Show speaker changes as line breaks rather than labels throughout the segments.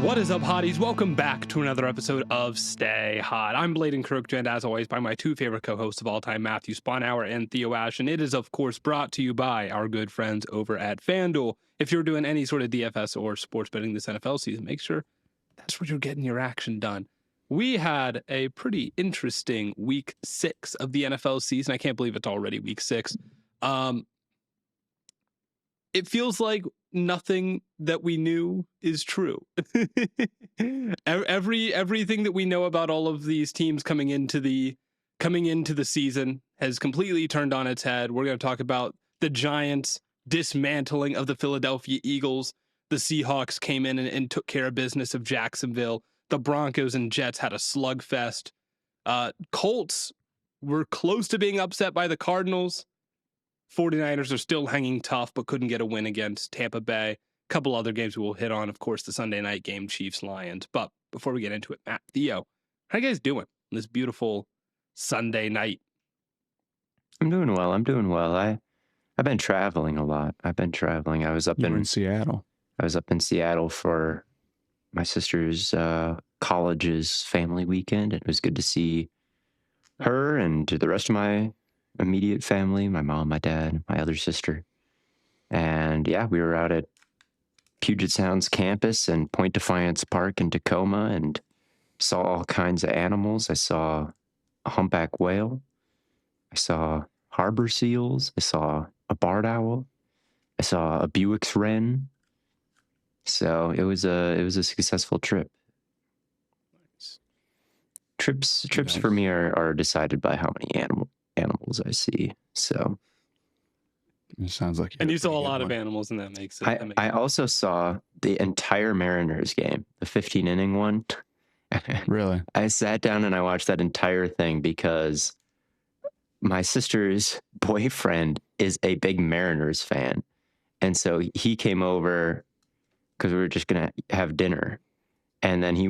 What is up, hotties? Welcome back to another episode of Stay Hot. I'm Blaiden Crook, joined as always by my two favorite co-hosts of all time, Matthew Sponhour and Theo Ash, and it is, of course, brought to you by our good friends over at FanDuel. If you're doing any sort of DFS or sports betting this NFL season, make sure that's where you're getting your action done. We had a pretty interesting week 6 of the NFL season. I can't believe it's already week 6. It feels like nothing that we knew is true. Everything that we know about all of these teams coming into the season has completely turned on its head. We're going to talk about the Giants dismantling of the Philadelphia Eagles. The Seahawks came in and took care of business of Jacksonville. The Broncos and Jets had a slugfest. Colts were close to being upset by the Cardinals. 49ers are still hanging tough, but couldn't get a win against Tampa Bay. A couple other games we will hit on, of course, the Sunday night game, Chiefs-Lions. But before we get into it, Matt, Theo, how you guys doing on this beautiful Sunday night?
I'm doing well. I've been traveling a lot. I was up
in Seattle.
I was up in Seattle for my sister's college's family weekend. It was good to see her and the rest of my immediate family, my mom, my dad, my other sister. And yeah, we were out at Puget Sound's campus and Point Defiance Park in Tacoma and saw all kinds of animals. I saw a humpback whale. I saw harbor seals. I saw a barred owl. I saw a Buick's wren. So it was a successful trip.
Nice.
Trips for me are decided by how many animals I see. So
it sounds like
you saw a lot of animals, and that makes it.
I also saw the entire Mariners game, the 15-inning one.
Really?
I sat down and I watched that entire thing because my sister's boyfriend is a big Mariners fan. And so he came over because we were just going to have dinner. And then he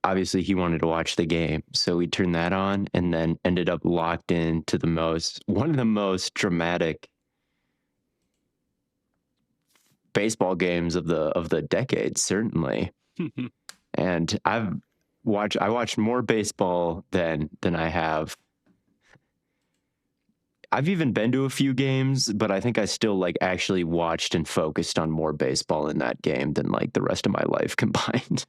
obviously wanted to watch the game. So we turned that on and then ended up locked into one of the most dramatic baseball games of the decade, certainly. And I watched more baseball than I have. I've even been to a few games, but I think I still actually watched and focused on more baseball in that game than the rest of my life combined.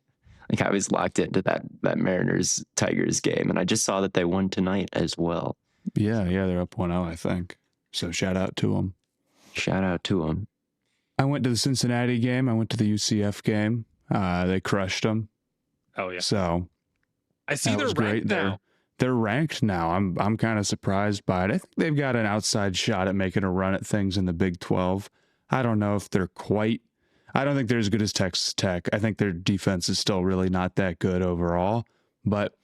I was locked into that Mariners Tigers game, and I just saw that they won tonight as well.
Yeah, they're up 1-0, I think. So shout out to them. I went to the Cincinnati game. I went to the UCF game. They crushed them.
Oh yeah.
So
I see they're ranked now.
They're ranked now. I'm kind of surprised by it. I think they've got an outside shot at making a run at things in the Big 12. I don't know if they're quite. I don't think they're as good as Texas Tech. I think their defense is still really not that good overall, but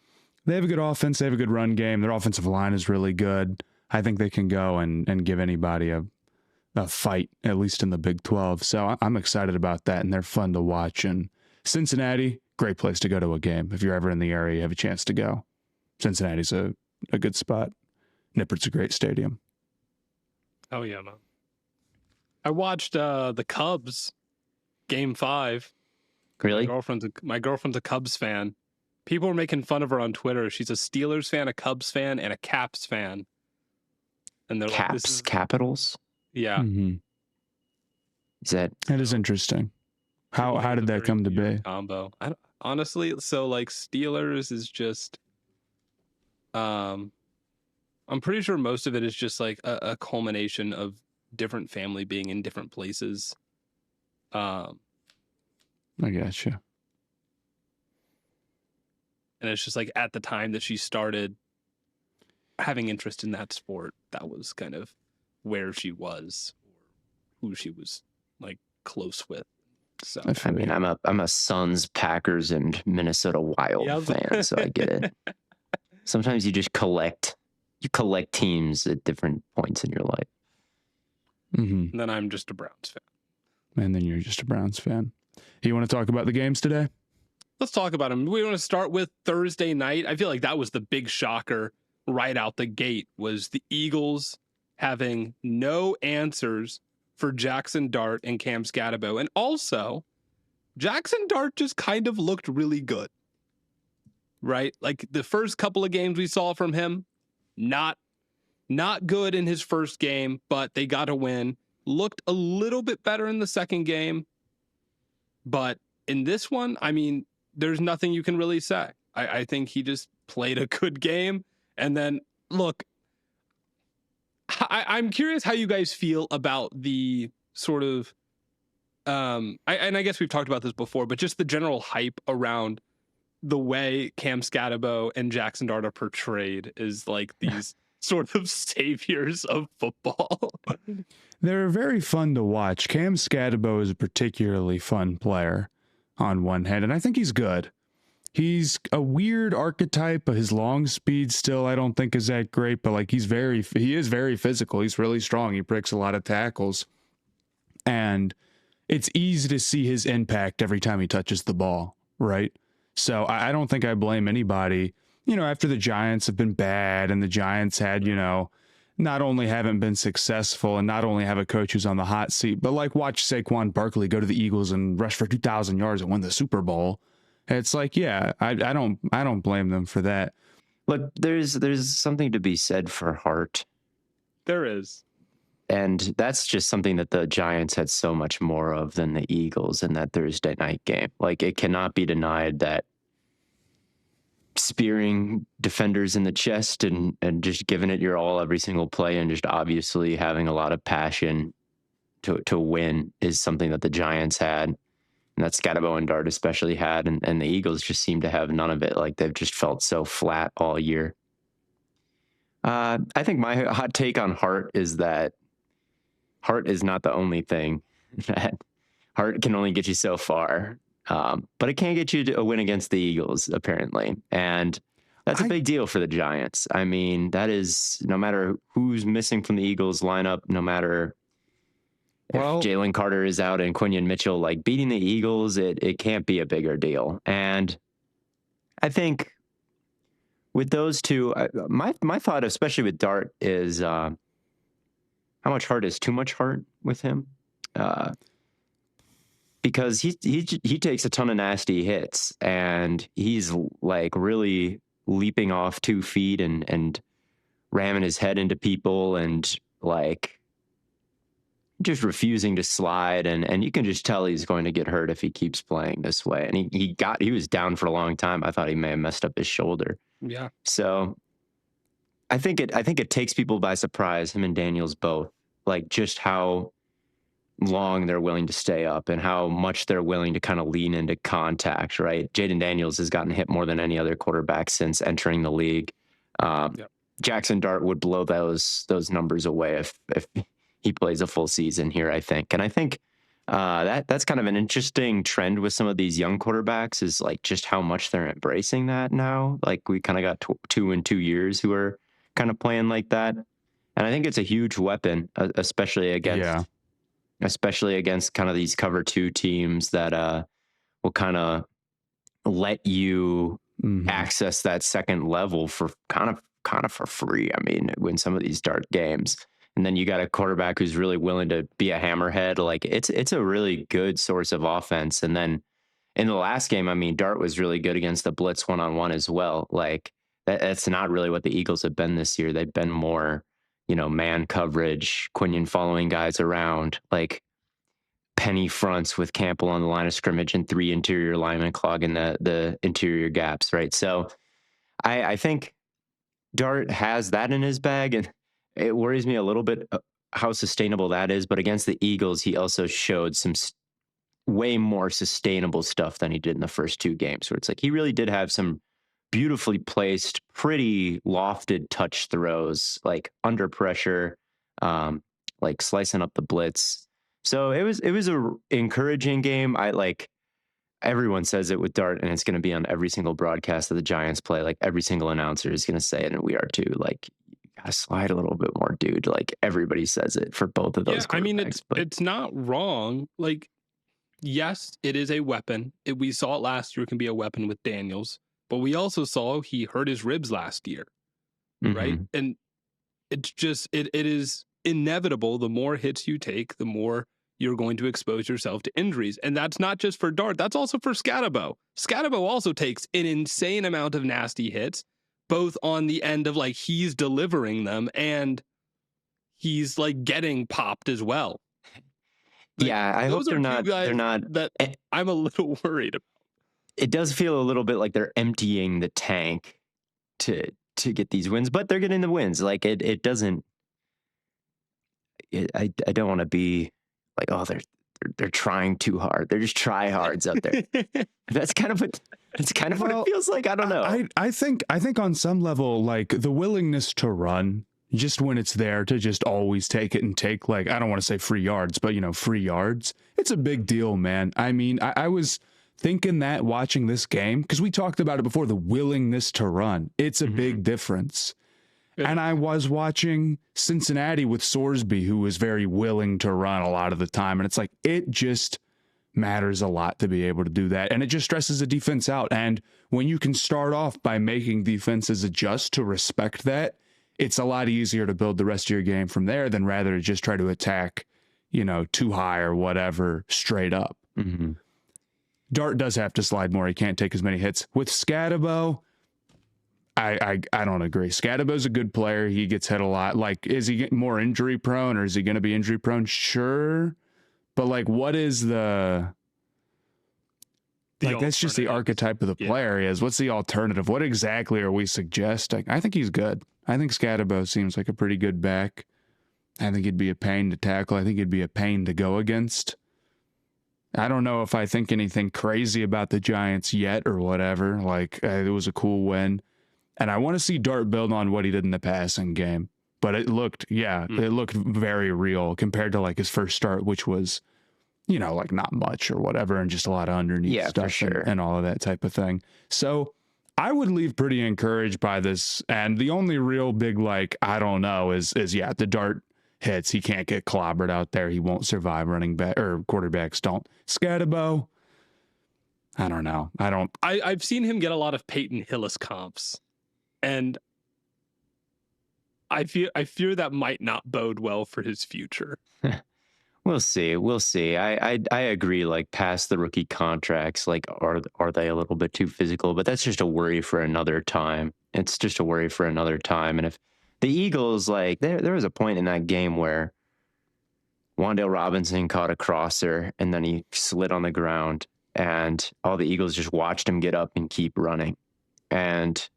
they have a good offense. They have a good run game. Their offensive line is really good. I think they can go and give anybody a fight, at least in the Big 12. So I'm excited about that, and they're fun to watch. And Cincinnati, great place to go to a game. If you're ever in the area, you have a chance to go. Cincinnati's a good spot. Nippert's a great stadium.
Oh yeah, man. I watched the Cubs Game 5.
Really?
My girlfriend's a Cubs fan. People were making fun of her on Twitter. She's a Steelers fan, a Cubs fan, and a Caps fan. And they're
Caps,
this is...
Capitals?
Yeah.
Mm-hmm.
That
is interesting. How did that come to be?
Combo. Honestly, so Steelers is just I'm pretty sure most of it is just a culmination of different family being in different places.
I gotcha.
And it's just at the time that she started having interest in that sport, that was kind of where she was, or who she was close with. So
I mean, I'm a Suns, Packers, and Minnesota Wild fan, so I get it. Sometimes you just collect teams at different points in your life.
Mm-hmm.
And then I'm just a Browns fan.
And then you're just a Browns fan. You want to talk about the games today?
Let's talk about them. We want to start with Thursday night. I feel like that was the big shocker right out the gate, was the Eagles having no answers for Jackson Dart and Cam Scatterbo. And also, Jackson Dart just kind of looked really good, right? Like the first couple of games we saw from him, not good in his first game, but they got a win. Looked a little bit better in the second game, but in this one, I mean, there's nothing you can really say. I think he just played a good game. And then, look, I'm curious how you guys feel about the sort of, and I guess we've talked about this before, but just the general hype around the way Cam Scatterbo and Jackson Dart are portrayed as like these sort of saviors of football.
They're very fun to watch. Cam Scatterbo is a particularly fun player on one hand, and I think he's good. He's a weird archetype, but his long speed still I don't think is that great, but like he is very physical. He's really strong. He breaks a lot of tackles. And it's easy to see his impact every time he touches the ball, right? So I don't think I blame anybody, after the Giants have been bad and the Giants had, not only haven't been successful and not only have a coach who's on the hot seat, but like watch Saquon Barkley go to the Eagles and rush for 2,000 yards and win the Super Bowl. It's like, yeah, I don't blame them for that.
Look, there's something to be said for heart.
There is.
And that's just something that the Giants had so much more of than the Eagles in that Thursday night game. Like, it cannot be denied that spearing defenders in the chest and just giving it your all every single play and just obviously having a lot of passion to win is something that the Giants had. And that Scatterbo and Dart especially had. And the Eagles just seem to have none of it. Like, they've just felt so flat all year. I think my hot take on Hart is that Hart is not the only thing. That Hart can only get you so far. But it can get you to a win against the Eagles, apparently. And that's a big deal for the Giants. I mean, that is, no matter who's missing from the Eagles lineup, no matter if Jalen Carter is out and Quinion Mitchell, like beating the Eagles, it can't be a bigger deal. And I think with those two, my thought, especially with Dart, is how much heart is too much heart with him. Because he takes a ton of nasty hits and he's like really leaping off 2 feet and ramming his head into people and like just refusing to slide. And you can just tell he's going to get hurt if he keeps playing this way. And he was down for a long time. I thought he may have messed up his shoulder.
Yeah.
So I think it takes people by surprise, him and Daniels both, like just how long they're willing to stay up and how much they're willing to kind of lean into contact, right? Jaden Daniels has gotten hit more than any other quarterback since entering the league. Jackson Dart would blow those numbers away if he plays a full season here, I think. And I think that's kind of an interesting trend with some of these young quarterbacks is like just how much they're embracing that now. Like we kind of got 2 in 2 years who are kind of playing like that. And I think it's a huge weapon, especially against kind of these cover 2 teams that will kind of let you access that second level for kind of for free. I mean, win some of these Dart games. And then you got a quarterback who's really willing to be a hammerhead. Like it's a really good source of offense. And then in the last game, I mean, Dart was really good against the blitz one-on-one as well. Like that's not really what the Eagles have been this year. They've been more, man coverage, Quinion following guys around, like penny fronts with Campbell on the line of scrimmage and 3 interior linemen clogging the interior gaps, right? So I think Dart has that in his bag, and it worries me a little bit how sustainable that is. But against the Eagles, he also showed some way more sustainable stuff than he did in the first 2 games, where it's like he really did have some beautifully placed, pretty lofted touch throws, like under pressure, like slicing up the blitz. So it was a encouraging game. Everyone says it with Dart, and it's going to be on every single broadcast that the Giants play. Like every single announcer is going to say it, and we are too. Like, you gotta slide a little bit more, dude. Like everybody says it for both of those.
Yeah, I mean, it's not wrong. Like, yes, it is a weapon. We saw it last year. It can be a weapon with Daniels, but we also saw he hurt his ribs last year, right? And it's just it is inevitable. The more hits you take, the more you're going to expose yourself to injuries. And that's not just for Dart, that's also for Scatabo. Scatabo also takes an insane amount of nasty hits, both on the end of like he's delivering them and he's like getting popped as well. Like,
yeah, I hope they're not
that I'm a little worried about.
It does feel a little bit like they're emptying the tank to get these wins, but they're getting the wins. Like it doesn't. I don't want to be like, oh, they're trying too hard. They're just tryhards out there. That's kind of what it feels like. I don't know.
I think on some level, like the willingness to run, just when it's there to just always take it and take, like, I don't want to say free yards, but free yards. It's a big deal, man. I mean, I was thinking that watching this game, because we talked about it before, the willingness to run. It's a big difference. And I was watching Cincinnati with Sorsby, who was very willing to run a lot of the time. And it's like, it just matters a lot to be able to do that. And it just stresses the defense out. And when you can start off by making defenses adjust to respect that, it's a lot easier to build the rest of your game from there than rather to just try to attack, too high or whatever straight up.
Mm-hmm.
Dart does have to slide more. He can't take as many hits. With Scatabo, I don't agree. Scatabo's a good player. He gets hit a lot. Like, is he getting more injury prone or is he going to be injury prone? Sure. But like, what is the like, that's just the archetype of the player is. What's the alternative? What exactly are we suggesting? I think he's good. I think Scatabo seems like a pretty good back. I think he'd be a pain to tackle. I think he'd be a pain to go against. I don't know if I think anything crazy about the Giants yet or whatever. Like, it was a cool win. And I want to see Dart build on what he did in the passing game. But it looked, it looked very real compared to like his first start, which was, like not much or whatever, and just a lot of underneath stuff
for sure.
and all of that type of thing. So I would leave pretty encouraged by this. And the only real big, like, I don't know, is the Dart hits. He can't get clobbered out there. He won't survive. Running back or quarterbacks don't. Scatabo, I don't know.
I've seen him get a lot of Peyton Hillis comps, and I fear that might not bode well for his future.
We'll see. I agree. Like, past the rookie contracts, like, are they a little bit too physical? But that's just a worry for another time. It's just a worry for another time. And if the Eagles, like, there was a point in that game where Wan'Dale Robinson caught a crosser and then he slid on the ground, and all the Eagles just watched him get up and keep running. And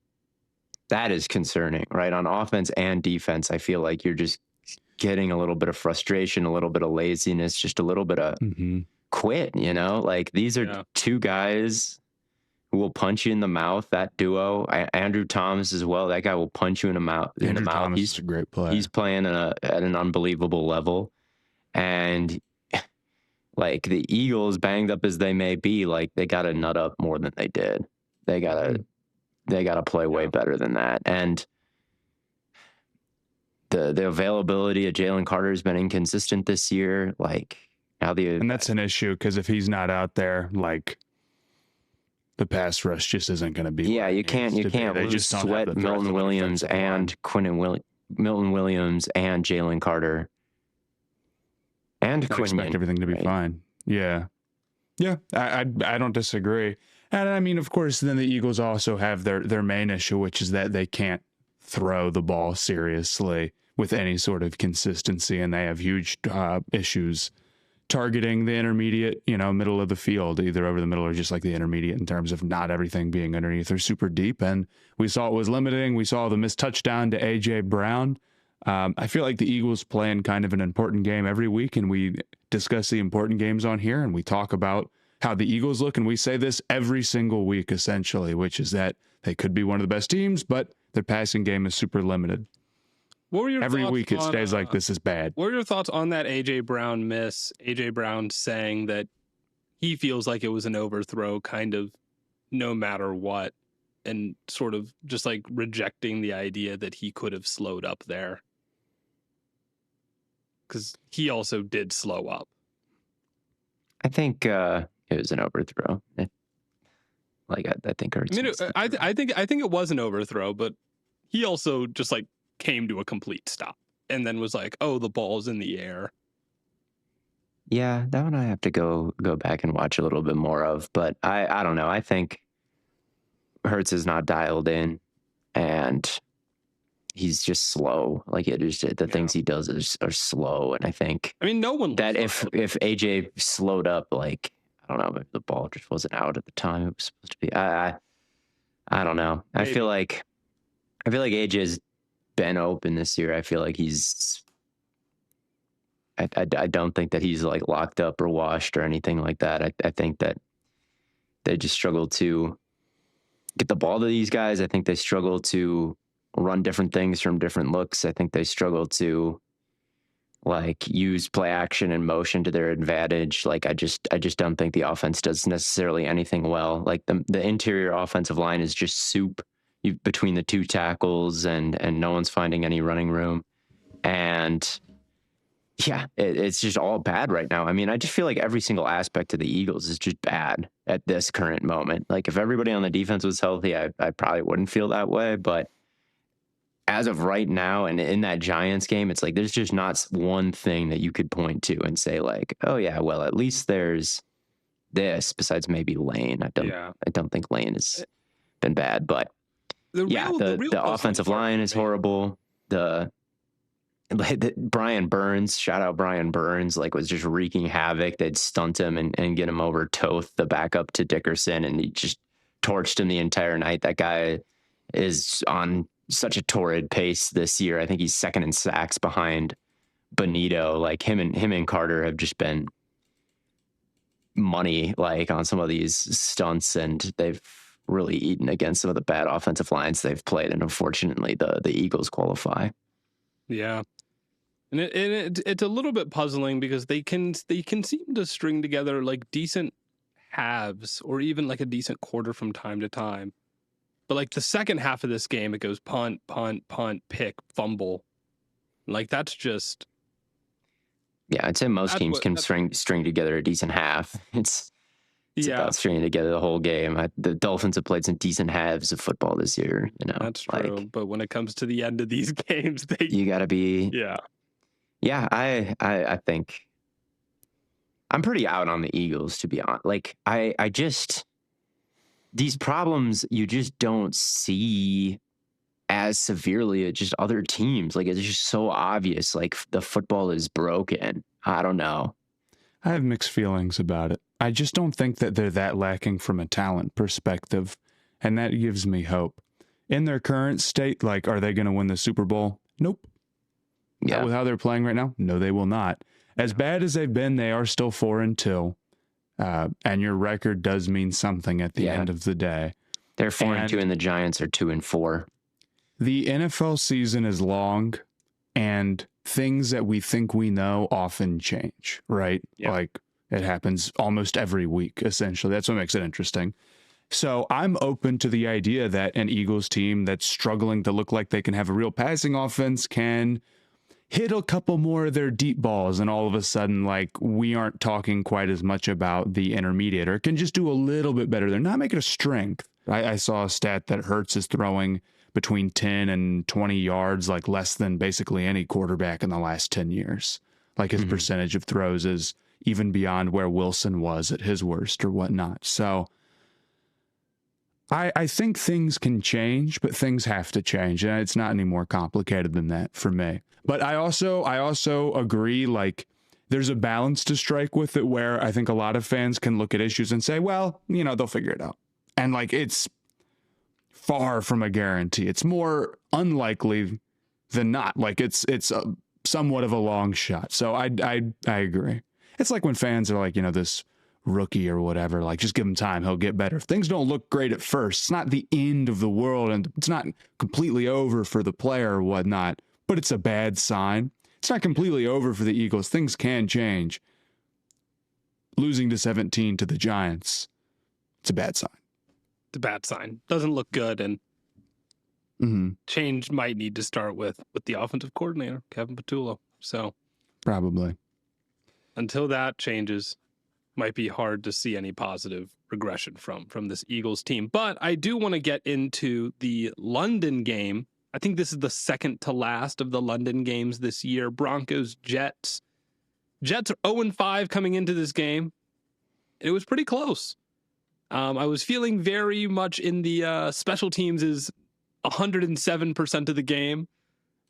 that is concerning, right? On offense and defense, I feel like you're just getting a little bit of frustration, a little bit of laziness, just a little bit of quit, Like, these are two guys who will punch you in the mouth, that duo. Andrew Thomas as well. That guy will punch you in the mouth.
Thomas is a great player.
He's playing at an unbelievable level. And like, the Eagles, banged up as they may be, like, they got to nut up more than they did. They got to play way better than that. And the availability of Jalen Carter has been inconsistent this year. Like,
and that's an issue, because if he's not out there, like, the pass rush just isn't going to be.
Yeah, you can't lose Sweat, Milton Williams, and Milton Williams and Jalen Carter and Quinn.
Expect everything to be fine. Yeah. I don't disagree. And I mean, of course, then the Eagles also have their main issue, which is that they can't throw the ball seriously with any sort of consistency, and they have huge issues targeting the intermediate, middle of the field, either over the middle or just like the intermediate, in terms of not everything being underneath or super deep. And we saw it was limiting. We saw the missed touchdown to A.J. Brown. I feel like the Eagles play in kind of an important game every week, and we discuss the important games on here, and we talk about how the Eagles look, and we say this every single week, essentially, which is that they could be one of the best teams, but their passing game is super limited. Every week it stays like this is bad.
What are your thoughts on that A.J. Brown miss? A.J. Brown saying that he feels like it was an overthrow kind of no matter what, and sort of just like rejecting the idea that he could have slowed up there. Because he also did slow up.
I think it was an overthrow. I think
I think it was an overthrow, but he also just like came to a complete stop and then was like, "Oh, the ball's in the air."
Yeah, that one I have to go back and watch a little bit more of. But I don't know. I think Hurts is not dialed in, and he's just slow. Like it is the things he does are slow. And I think
I mean, no one
that
looks
if AJ slowed up, like I don't know, maybe the ball just wasn't out at the time it was supposed to be. I don't know.
Maybe.
I feel like AJ's been open this year. I feel like he's. I don't think that he's like locked up or washed or anything like that. I think that they just struggle to get the ball to these guys. I think they struggle to run different things from different looks. I think they struggle to like use play action and motion to their advantage. Like I just don't think the offense does necessarily anything well. Like the interior offensive line is just soup between the two tackles and no one's finding any running room. And yeah, it's just all bad right now. I mean, I just feel like every single aspect of the Eagles is just bad at this current moment. Like if everybody on the defense was healthy, I probably wouldn't feel that way. But as of right now and in that Giants game, it's like there's just not one thing that you could point to and say like, oh yeah, well at least there's this besides maybe Lane. I don't think Lane has been bad, but the offensive line is horrible. Brian Burns, shout out Brian Burns, like was just wreaking havoc. They'd stunt him and get him over Toth, the backup to Dickerson, and he just torched him the entire night. That guy is on such a torrid pace this year. I think he's second in sacks behind Bonito. Like him and Carter have just been money like on some of these stunts, and they've really eaten against some of the bad offensive lines they've played. And unfortunately, the Eagles qualify.
Yeah. And it's a little bit puzzling because they can seem to string together like decent halves or even like a decent quarter from time to time. But like the second half of this game, it goes punt, pick, fumble. Like that's just.
Yeah, I'd say most teams can string together a decent half. It's about stringing together the whole game. The Dolphins have played some decent halves of football this year. You know,
that's true. But when it comes to the end of these games,
you got to be. Yeah, I think I'm pretty out on the Eagles, to be honest. Like I just these problems you just don't see as severely at just other teams. Like it's just so obvious. Like the football is broken. I don't know.
I have mixed feelings about it. I just don't think that they're that lacking from a talent perspective, and that gives me hope. In their current state, like, are they going to win the Super Bowl? Nope.
Yeah.
With how they're playing right now? No, they will not. As bad as they've been, they are still 4-2. And your record does mean something at the end of the day.
They're 4-2 and the Giants are 2-4.
The NFL season is long, and things that we think we know often change, right?
Yeah.
Like it happens almost every week, essentially. That's what makes it interesting. So I'm open to the idea that an Eagles team that's struggling to look like they can have a real passing offense can hit a couple more of their deep balls, and all of a sudden, like, we aren't talking quite as much about the intermediate, or can just do a little bit better. They're not making a strength. I saw a stat that Hurts is throwing between 10 and 20 yards, like less than basically any quarterback in the last 10 years. Like his percentage of throws is even beyond where Wilson was at his worst or whatnot. So I think things can change, but things have to change. And it's not any more complicated than that for me. But I also agree, like, there's a balance to strike with it where I think a lot of fans can look at issues and say, well, you know, they'll figure it out. And like, it's far from a guarantee. It's more unlikely than not. Like it's somewhat of a long shot. So I agree. It's like when fans are like, you know, this rookie or whatever, like just give him time, he'll get better. If things don't look great at first, it's not the end of the world and it's not completely over for the player or whatnot, but it's a bad sign. It's not completely over for the Eagles. Things can change. Losing to 17 to the Giants, it's a bad sign.
It's a bad sign. Doesn't look good, and change might need to start with the offensive coordinator, Kevin Patullo. So
probably
until that changes, might be hard to see any positive regression from this Eagles team. But I do want to get into the London game. I think this is the second to last of the London games this year. Broncos, Jets. Jets are 0-5 coming into this game. It was pretty close. I was feeling very much in the special teams is 107% of the game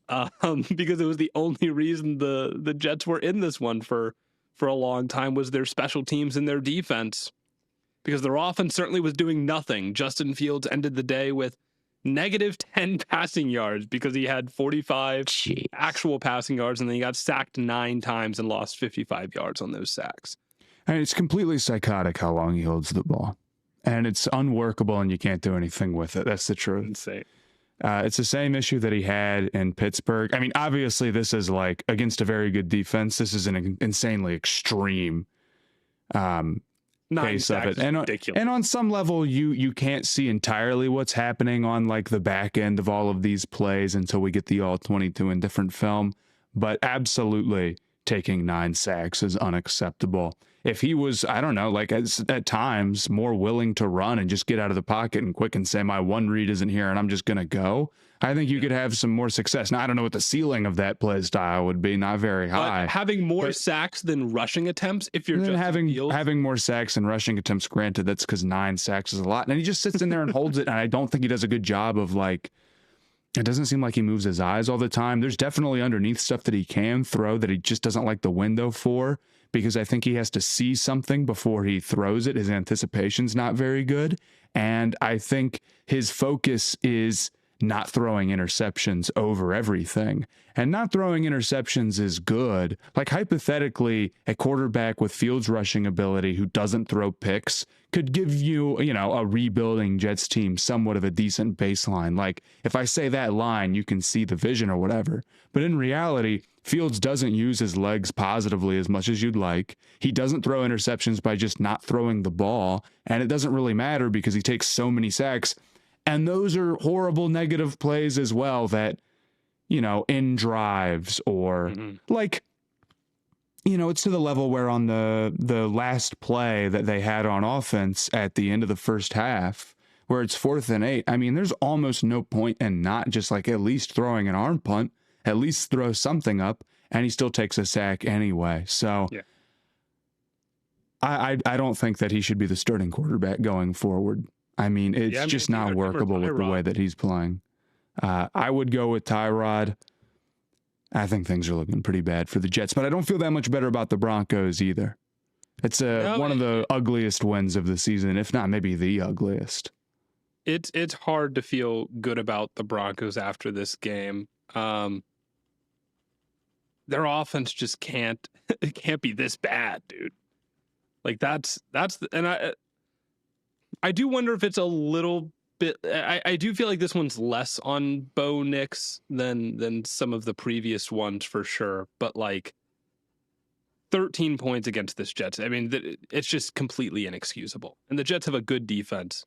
because it was the only reason the Jets were in this one for a long time was their special teams and their defense, because their offense certainly was doing nothing. Justin Fields ended the day with -10 passing yards because he had 45
Jeez.
actual passing yards, and then he got sacked 9 times and lost 55 yards on those sacks.
And it's completely psychotic how long he holds the ball. And it's unworkable and you can't do anything with it. That's the truth.
Insane.
It's the same issue that he had in Pittsburgh. I mean, obviously, this is like against a very good defense. This is an insanely extreme case of it. And on some level, you can't see entirely what's happening on like the back end of all of these plays until we get the all 22 in different film. But absolutely, taking 9 sacks is unacceptable. If he was, I don't know, like at times more willing to run and just get out of the pocket and quick and say, my one read isn't here and I'm just going to go, I think you could have some more success. Now, I don't know what the ceiling of that play style would be, not very high.
But having more sacks than rushing attempts, if you're just
having more sacks and rushing attempts, granted, that's because 9 sacks is a lot. And he just sits in there and holds it. And I don't think he does a good job of like, it doesn't seem like he moves his eyes all the time. There's definitely underneath stuff that he can throw that he just doesn't like the window for, because I think he has to see something before he throws it. His anticipation's not very good. And I think his focus is not throwing interceptions over everything. And not throwing interceptions is good. Like hypothetically, a quarterback with Fields rushing ability who doesn't throw picks could give you, a rebuilding Jets team somewhat of a decent baseline. Like if I say that line, you can see the vision or whatever. But in reality, Fields doesn't use his legs positively as much as you'd like. He doesn't throw interceptions by just not throwing the ball. And it doesn't really matter because he takes so many sacks. And those are horrible negative plays as well that, in drives or like, it's to the level where on the last play that they had on offense at the end of the first half, where it's 4th and 8, I mean, there's almost no point in not just like at least throwing an arm punt, at least throw something up, and he still takes a sack anyway. So
yeah.
I don't think that he should be the starting quarterback going forward. I mean, it's just not workable with the way that he's playing. I would go with Tyrod. I think things are looking pretty bad for the Jets, but I don't feel that much better about the Broncos either. It's one of the ugliest wins of the season, if not maybe the ugliest.
It's hard to feel good about the Broncos after this game. Their offense just can't be this bad, dude. Like I do wonder if it's a little bit. I do feel like this one's less on Bo Nix than some of the previous ones for sure. But like 13 points against this Jets, I mean, it's just completely inexcusable. And the Jets have a good defense.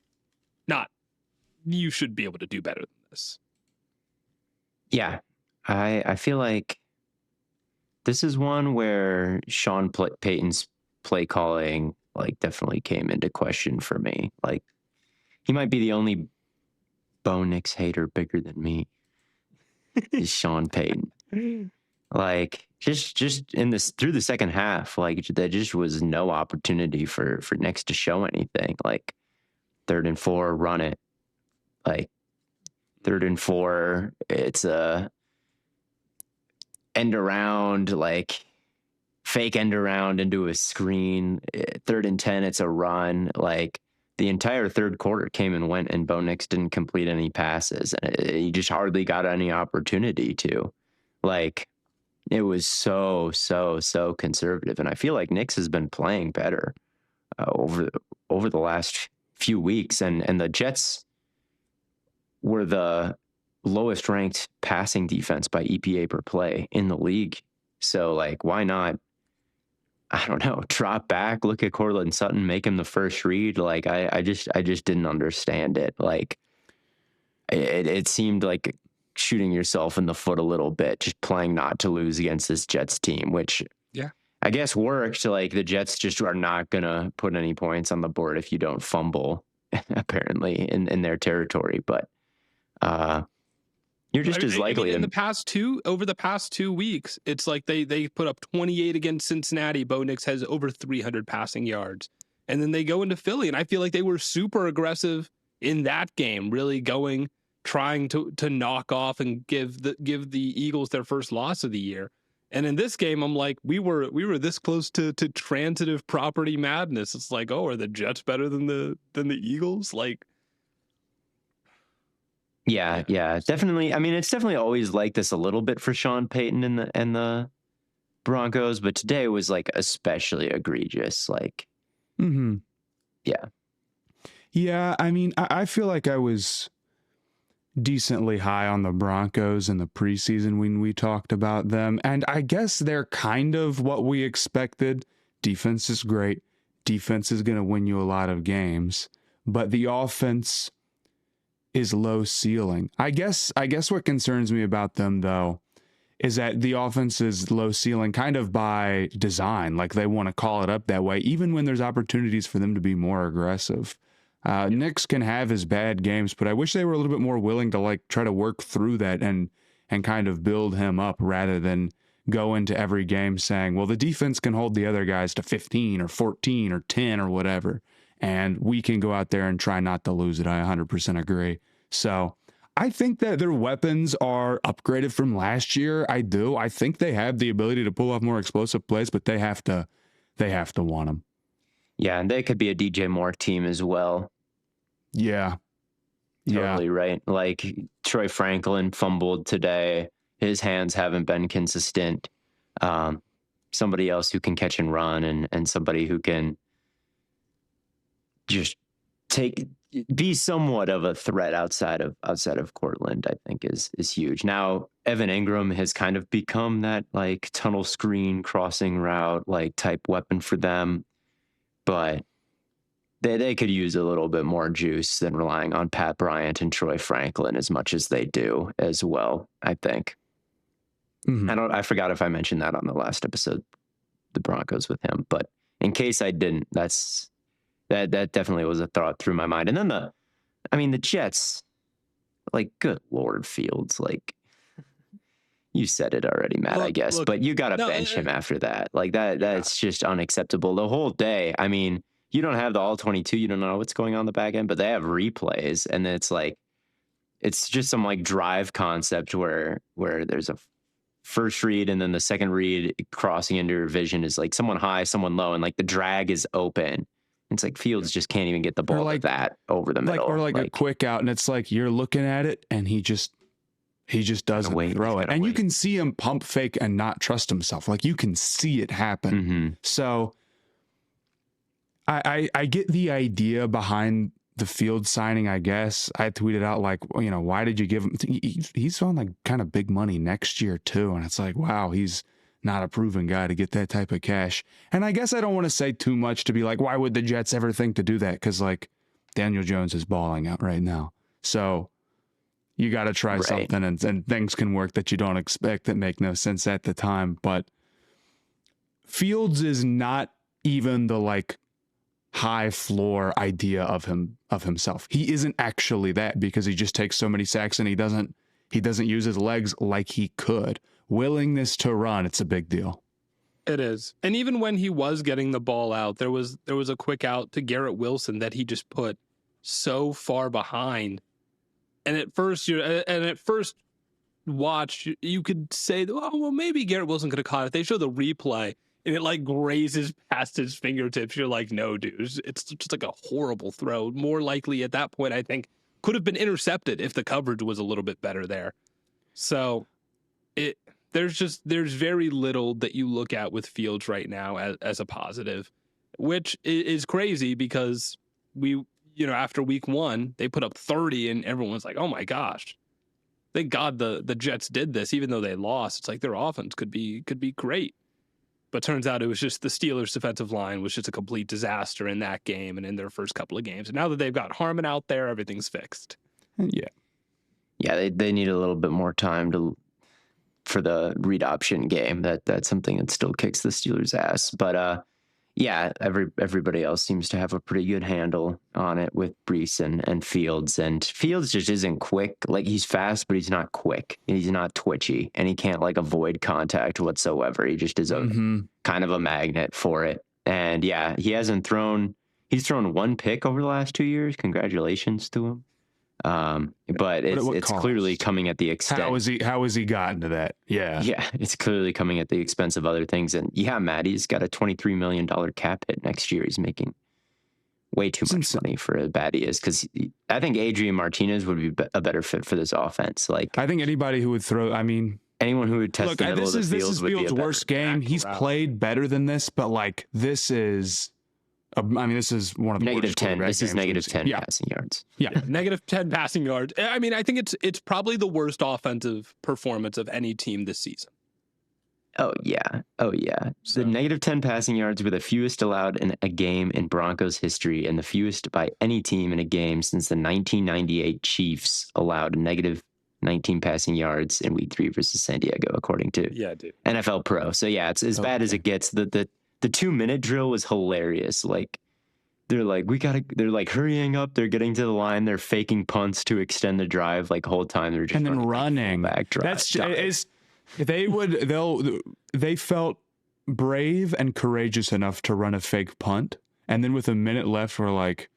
You should be able to do better than this.
Yeah, I feel like this is one where Sean Payton's play calling like definitely came into question for me. Like he might be the only Bo Nix hater bigger than me. Is Sean Payton. Like just in this through the second half, like there just was no opportunity for Nix to show anything. Like 3rd and 4, run it. Like 3rd and 4, it's a end around, like fake end around into a screen. 3rd and 10, it's a run. Like the entire third quarter came and went, and Bo Nix didn't complete any passes, and he just hardly got any opportunity to. Like it was so conservative, and I feel like Nix has been playing better over the last few weeks, and the Jets were the lowest ranked passing defense by EPA per play in the league. So like, why not, I don't know, drop back, look at Courtland Sutton, make him the first read. Like I just didn't understand it. Like it seemed like shooting yourself in the foot a little bit, just playing not to lose against this Jets team, which I guess worked. Like the Jets just are not going to put any points on the board if you don't fumble apparently in their territory. But You're just as likely
in
to.
over the past 2 weeks, it's like they put up 28 against Cincinnati. Bo Nix has over 300 passing yards. And then they go into Philly, and I feel like they were super aggressive in that game, really trying to knock off and give the Eagles their first loss of the year. And in this game, I'm like, we were this close to transitive property madness. It's like, oh, are the Jets better than the Eagles? Like,
Yeah, definitely. I mean, it's definitely always like this a little bit for Sean Payton and the Broncos, but today was like especially egregious. Like, yeah.
Yeah, I mean, I feel like I was decently high on the Broncos in the preseason when we talked about them. And I guess they're kind of what we expected. Defense is great. Defense is going to win you a lot of games. But the offense is low ceiling. I guess what concerns me about them, though, is that the offense is low ceiling kind of by design. Like they want to call it up that way, even when there's opportunities for them to be more aggressive. Nix can have his bad games, but I wish they were a little bit more willing to like try to work through that and kind of build him up rather than go into every game saying, well, the defense can hold the other guys to 15 or 14 or 10 or whatever. And we can go out there and try not to lose it. I 100% agree. So I think that their weapons are upgraded from last year. I do. I think they have the ability to pull off more explosive plays, but they have to want them.
Yeah, and they could be a DJ Moore team as well.
Yeah.
Totally right. Like Troy Franklin fumbled today. His hands haven't been consistent. Somebody else who can catch and run and somebody who can just be somewhat of a threat outside of Cortland, I think is huge. Now, Evan Ingram has kind of become that like tunnel screen crossing route like type weapon for them, but they could use a little bit more juice than relying on Pat Bryant and Troy Franklin as much as they do as well, I think.
Mm-hmm.
I forgot if I mentioned that on the last episode, the Broncos with him, but in case I didn't, that definitely was a thought through my mind. And then the Jets, like, good Lord, Fields, like, you said it already, Matt, I guess, but you got to bench him after that. Like that's just unacceptable. The whole day. I mean, you don't have the all 22. You don't know what's going on in the back end, but they have replays, and it's like, it's just some like drive concept where there's a first read and then the second read crossing into your vision is like someone high, someone low, and like the drag is open. It's like Fields just can't even get the ball like that over the middle.
Or like a quick out, and it's like you're looking at it and he just doesn't throw it. And you can see him pump fake and not trust himself. Like you can see it happen.
Mm-hmm.
So I get the idea behind the Field signing, I guess. I tweeted out like, why did you give him? He's on like kind of big money next year too. And it's like, wow, he's not a proven guy to get that type of cash. And I guess I don't want to say too much to be like, why would the Jets ever think to do that? Because like Daniel Jones is balling out right now. So you got to try something and things can work that you don't expect that make no sense at the time. But Fields is not even the like high floor idea of himself. He isn't actually that because he just takes so many sacks and he doesn't use his legs like he could. Willingness to run, it's a big deal.
It is. And even when he was getting the ball out, there was a quick out to Garrett Wilson that he just put so far behind. And at first watch, you could say, oh, well, maybe Garrett Wilson could have caught it. They show the replay and it like grazes past his fingertips. You're like, no, dude, it's just like a horrible throw. More likely at that point, I think, could have been intercepted if the coverage was a little bit better there. So there's very little that you look at with Fields right now as a positive, which is crazy because after week 1, they put up 30 and everyone's like, oh my gosh, thank God the Jets did this, even though they lost. It's like their offense could be great. But turns out it was just the Steelers' defensive line was just a complete disaster in that game and in their first couple of games. And now that they've got Harmon out there, everything's fixed.
Yeah.
Yeah, they need a little bit more time for the read option game. That's something that still kicks the Steelers' ass. But Yeah, everybody else seems to have a pretty good handle on it with Brees and Fields. And Fields just isn't quick. Like, he's fast, but he's not quick. And he's not twitchy. And he can't, like, avoid contact whatsoever. He just is a kind of a magnet for it. And, yeah, he's thrown one pick over the last 2 years. Congratulations to him. But it's clearly coming at the extent.
How has he gotten to that? Yeah,
it's clearly coming at the expense of other things. And yeah, Matt, he's got a $23 million cap hit next year. He's making way too much money for as bad he is. Because I think Adrian Martinez would be a better fit for this offense. Like,
I think anybody who would
anyone who would test the middle of the field
this is
would
Fields'
be a
worst game. He's played better than this, but like this is one of the
negative
worst
10. This is negative 10
yeah.
passing yards.
Yeah,
negative 10 passing yards. I mean, I think it's probably the worst offensive performance of any team this season.
Oh yeah. So, the negative 10 passing yards were the fewest allowed in a game in Broncos history, and the fewest by any team in a game since the 1998 Chiefs allowed a negative 19 passing yards in Week 3 versus San Diego, according to NFL Pro. So yeah, it's as bad as it gets. The 2-minute drill was hilarious. Like, they're like hurrying up. They're getting to the line. They're faking punts to extend the drive. Like, whole time they're just
running
back drive.
They felt brave and courageous enough to run a fake punt, and then with a minute left, we're like,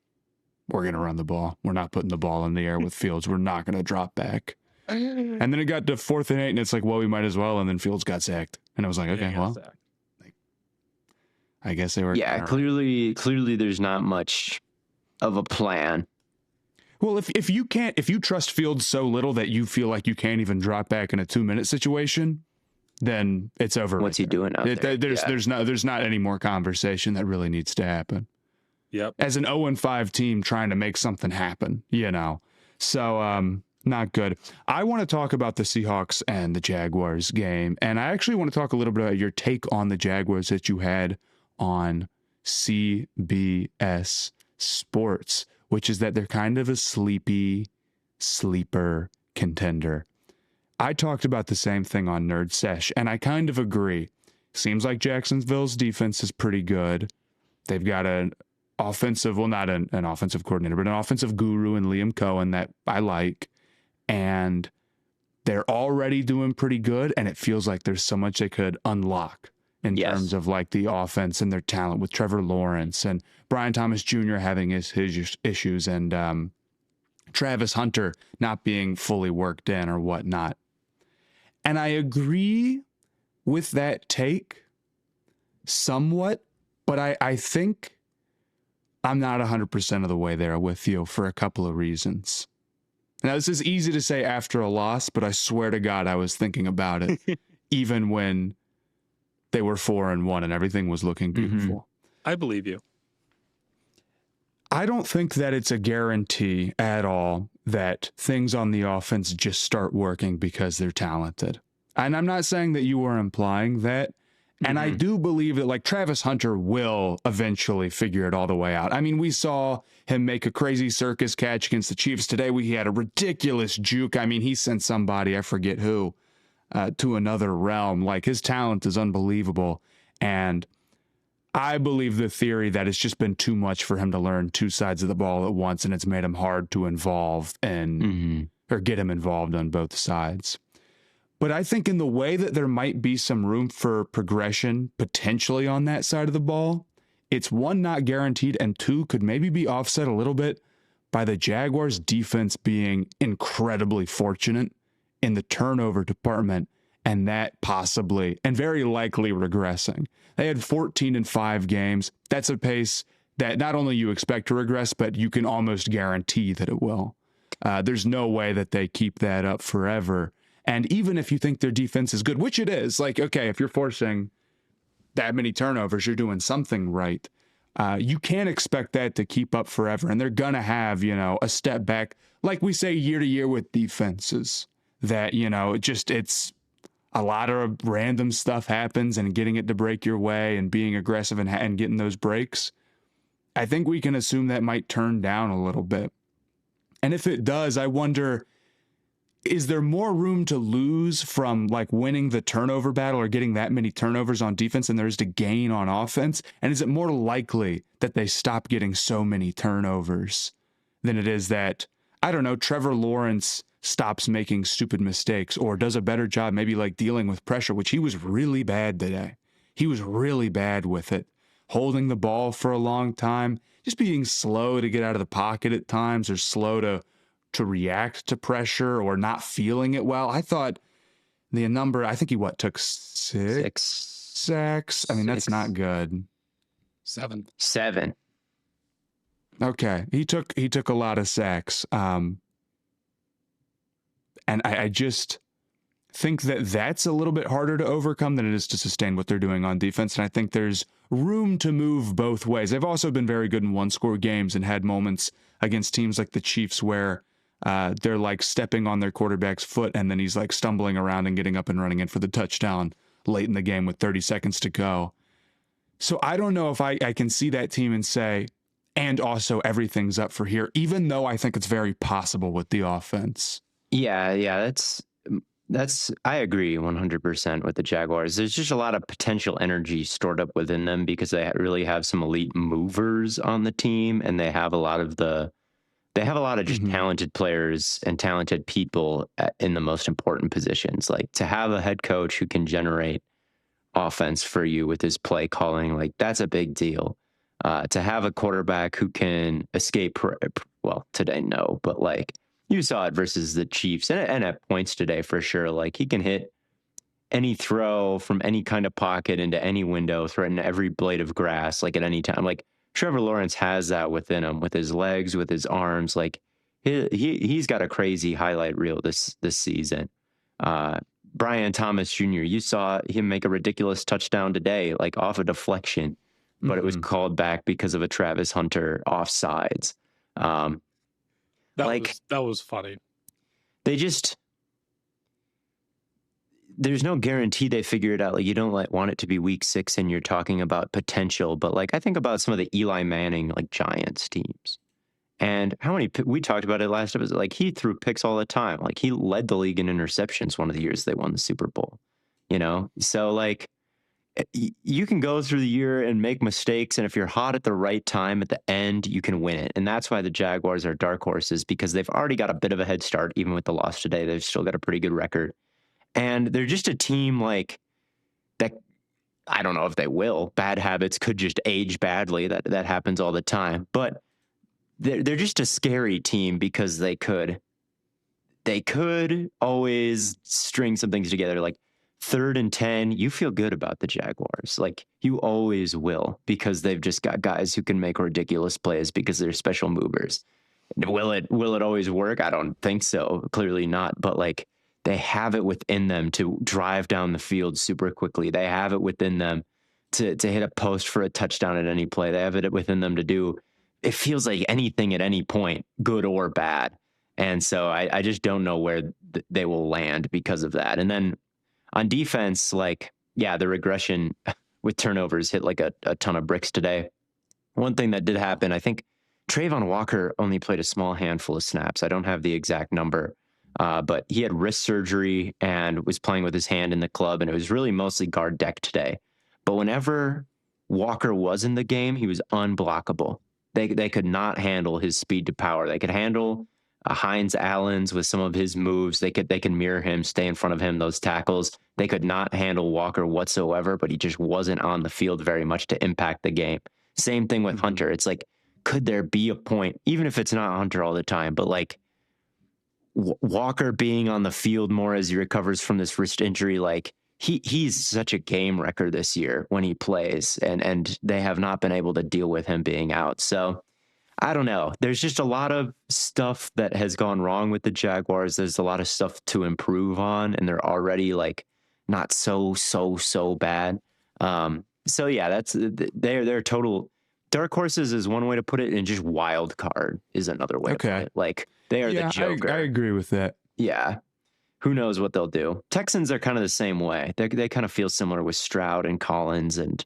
we're gonna run the ball. We're not putting the ball in the air with Fields. We're not gonna drop back. And then it got to 4th and 8, and it's like, well, we might as well. And then Fields got sacked, and I was like, okay, well. I guess they were.
Yeah, clearly there's not much of a plan.
Well, if you trust Fields so little that you feel like you can't even drop back in a 2-minute situation, then it's over.
What's he doing out there?
There's not any more conversation that really needs to happen.
Yep.
As an 0-5 team trying to make something happen, So not good. I want to talk about the Seahawks and the Jaguars game, and I actually want to talk a little bit about your take on the Jaguars that you had on CBS Sports, which is that they're kind of a sleeper contender. I talked about the same thing on Nerd Sesh, and I kind of agree. Seems like Jacksonville's defense is pretty good. They've got an offensive, well, not an offensive coordinator, but an offensive guru in Liam Cohen that I like. And they're already doing pretty good, and it feels like there's so much they could unlock in terms of like the offense and their talent with Trevor Lawrence and Brian Thomas Jr. having his issues, and Travis Hunter not being fully worked in or whatnot. And I agree with that take somewhat, but I think I'm not 100% of the way there with you for a couple of reasons. Now, this is easy to say after a loss, but I swear to God, I was thinking about it even when they were 4-1 and everything was looking beautiful.
I believe you.
I don't think that it's a guarantee at all that things on the offense just start working because they're talented. And I'm not saying that you were implying that. And I do believe that, like, Travis Hunter will eventually figure it all the way out. I mean, we saw him make a crazy circus catch against the Chiefs today. He had a ridiculous juke. I mean, he sent somebody, I forget who, to another realm. Like, his talent is unbelievable. And I believe the theory that it's just been too much for him to learn two sides of the ball at once, and it's made him hard to involve or get him involved on both sides. But I think in the way that there might be some room for progression potentially on that side of the ball, it's one, not guaranteed, and two, could maybe be offset a little bit by the Jaguars defense being incredibly fortunate in the turnover department, and that possibly and very likely regressing. They had 14 in 5 games. That's a pace that not only you expect to regress, but you can almost guarantee that it will. There's no way that they keep that up forever. And even if you think their defense is good, which it is, like, okay, if you're forcing that many turnovers, you're doing something right. You can't expect that to keep up forever. And they're going to have, a step back, like we say year to year with defenses, that, it's a lot of random stuff happens, and getting it to break your way and being aggressive and getting those breaks. I think we can assume that might turn down a little bit. And if it does, I wonder, is there more room to lose from like winning the turnover battle or getting that many turnovers on defense than there is to gain on offense? And is it more likely that they stop getting so many turnovers than it is that, I don't know, Trevor Lawrence stops making stupid mistakes or does a better job maybe like dealing with pressure, which he was really bad today. He was really bad with it. Holding the ball for a long time, just being slow to get out of the pocket at times or slow to react to pressure or not feeling it well. I thought the number, I think he took six sacks. I mean, that's not good.
7.
Okay. He took a lot of sacks. And I just think that that's a little bit harder to overcome than it is to sustain what they're doing on defense. And I think there's room to move both ways. They've also been very good in one-score games and had moments against teams like the Chiefs where they're like stepping on their quarterback's foot and then he's like stumbling around and getting up and running in for the touchdown late in the game with 30 seconds to go. So I don't know if I can see that team and say, and also everything's up for here, even though I think it's very possible with the offense.
Yeah, that's I agree 100% with the Jaguars. There's just a lot of potential energy stored up within them because they really have some elite movers on the team, and they have a lot of just talented players and talented people in the most important positions. Like to have a head coach who can generate offense for you with his play calling, like that's a big deal. To have a quarterback who can escape, well, today, no, but like you saw it versus the Chiefs and at points today for sure. Like he can hit any throw from any kind of pocket into any window, threaten every blade of grass, like at any time. Like Trevor Lawrence has that within him, with his legs, with his arms. Like he's got a crazy highlight reel this season. Brian Thomas Jr., you saw him make a ridiculous touchdown today, like off a deflection, but it was called back because of a Travis Hunter offsides.
That was funny.
There's no guarantee they figure it out. Like you don't want it to be week 6 and you're talking about potential, but like I think about some of the Eli Manning like Giants teams and how many, we talked about it last episode, like he threw picks all the time. Like he led the league in interceptions one of the years they won the Super Bowl, So like you can go through the year and make mistakes, and if you're hot at the right time at the end, you can win it. And that's why the Jaguars are dark horses, because they've already got a bit of a head start. Even with the loss today, they've still got a pretty good record. And they're just a team like that. I don't know if they will. Bad habits could just age badly. That happens all the time. But they're just a scary team because they could always string some things together. Like 3rd and 10, you feel good about the Jaguars. Like you always will, because they've just got guys who can make ridiculous plays because they're special movers. Will it always work? I don't think so. Clearly not. But like they have it within them to drive down the field super quickly. They have it within them to hit a post for a touchdown at any play. They have it within them to do, it feels like anything at any point, good or bad. And so I just don't know where they will land because of that. And then on defense, like, yeah, the regression with turnovers hit like a ton of bricks today. One thing that did happen, I think Trayvon Walker only played a small handful of snaps. I don't have the exact number, but he had wrist surgery and was playing with his hand in the club, and it was really mostly guard deck today. But whenever Walker was in the game, he was unblockable. They could not handle his speed to power. They could handle Hines Allen's with some of his moves. They can mirror him, stay in front of him, those tackles. They could not handle Walker whatsoever, but he just wasn't on the field very much to impact the game. Same thing with Hunter. It's like, could there be a point, even if it's not Hunter all the time, but like Walker being on the field more as he recovers from this wrist injury, like he's such a game wrecker this year when he plays, and they have not been able to deal with him being out. So I don't know. There's just a lot of stuff that has gone wrong with the Jaguars. There's a lot of stuff to improve on, and they're already like not so bad. So yeah, they're total dark horses is one way to put it, and just wild card is another way to put it. Like they are the Joker.
I agree with that.
Yeah. Who knows what they'll do? Texans are kind of the same way. They kind of feel similar with Stroud and Collins, and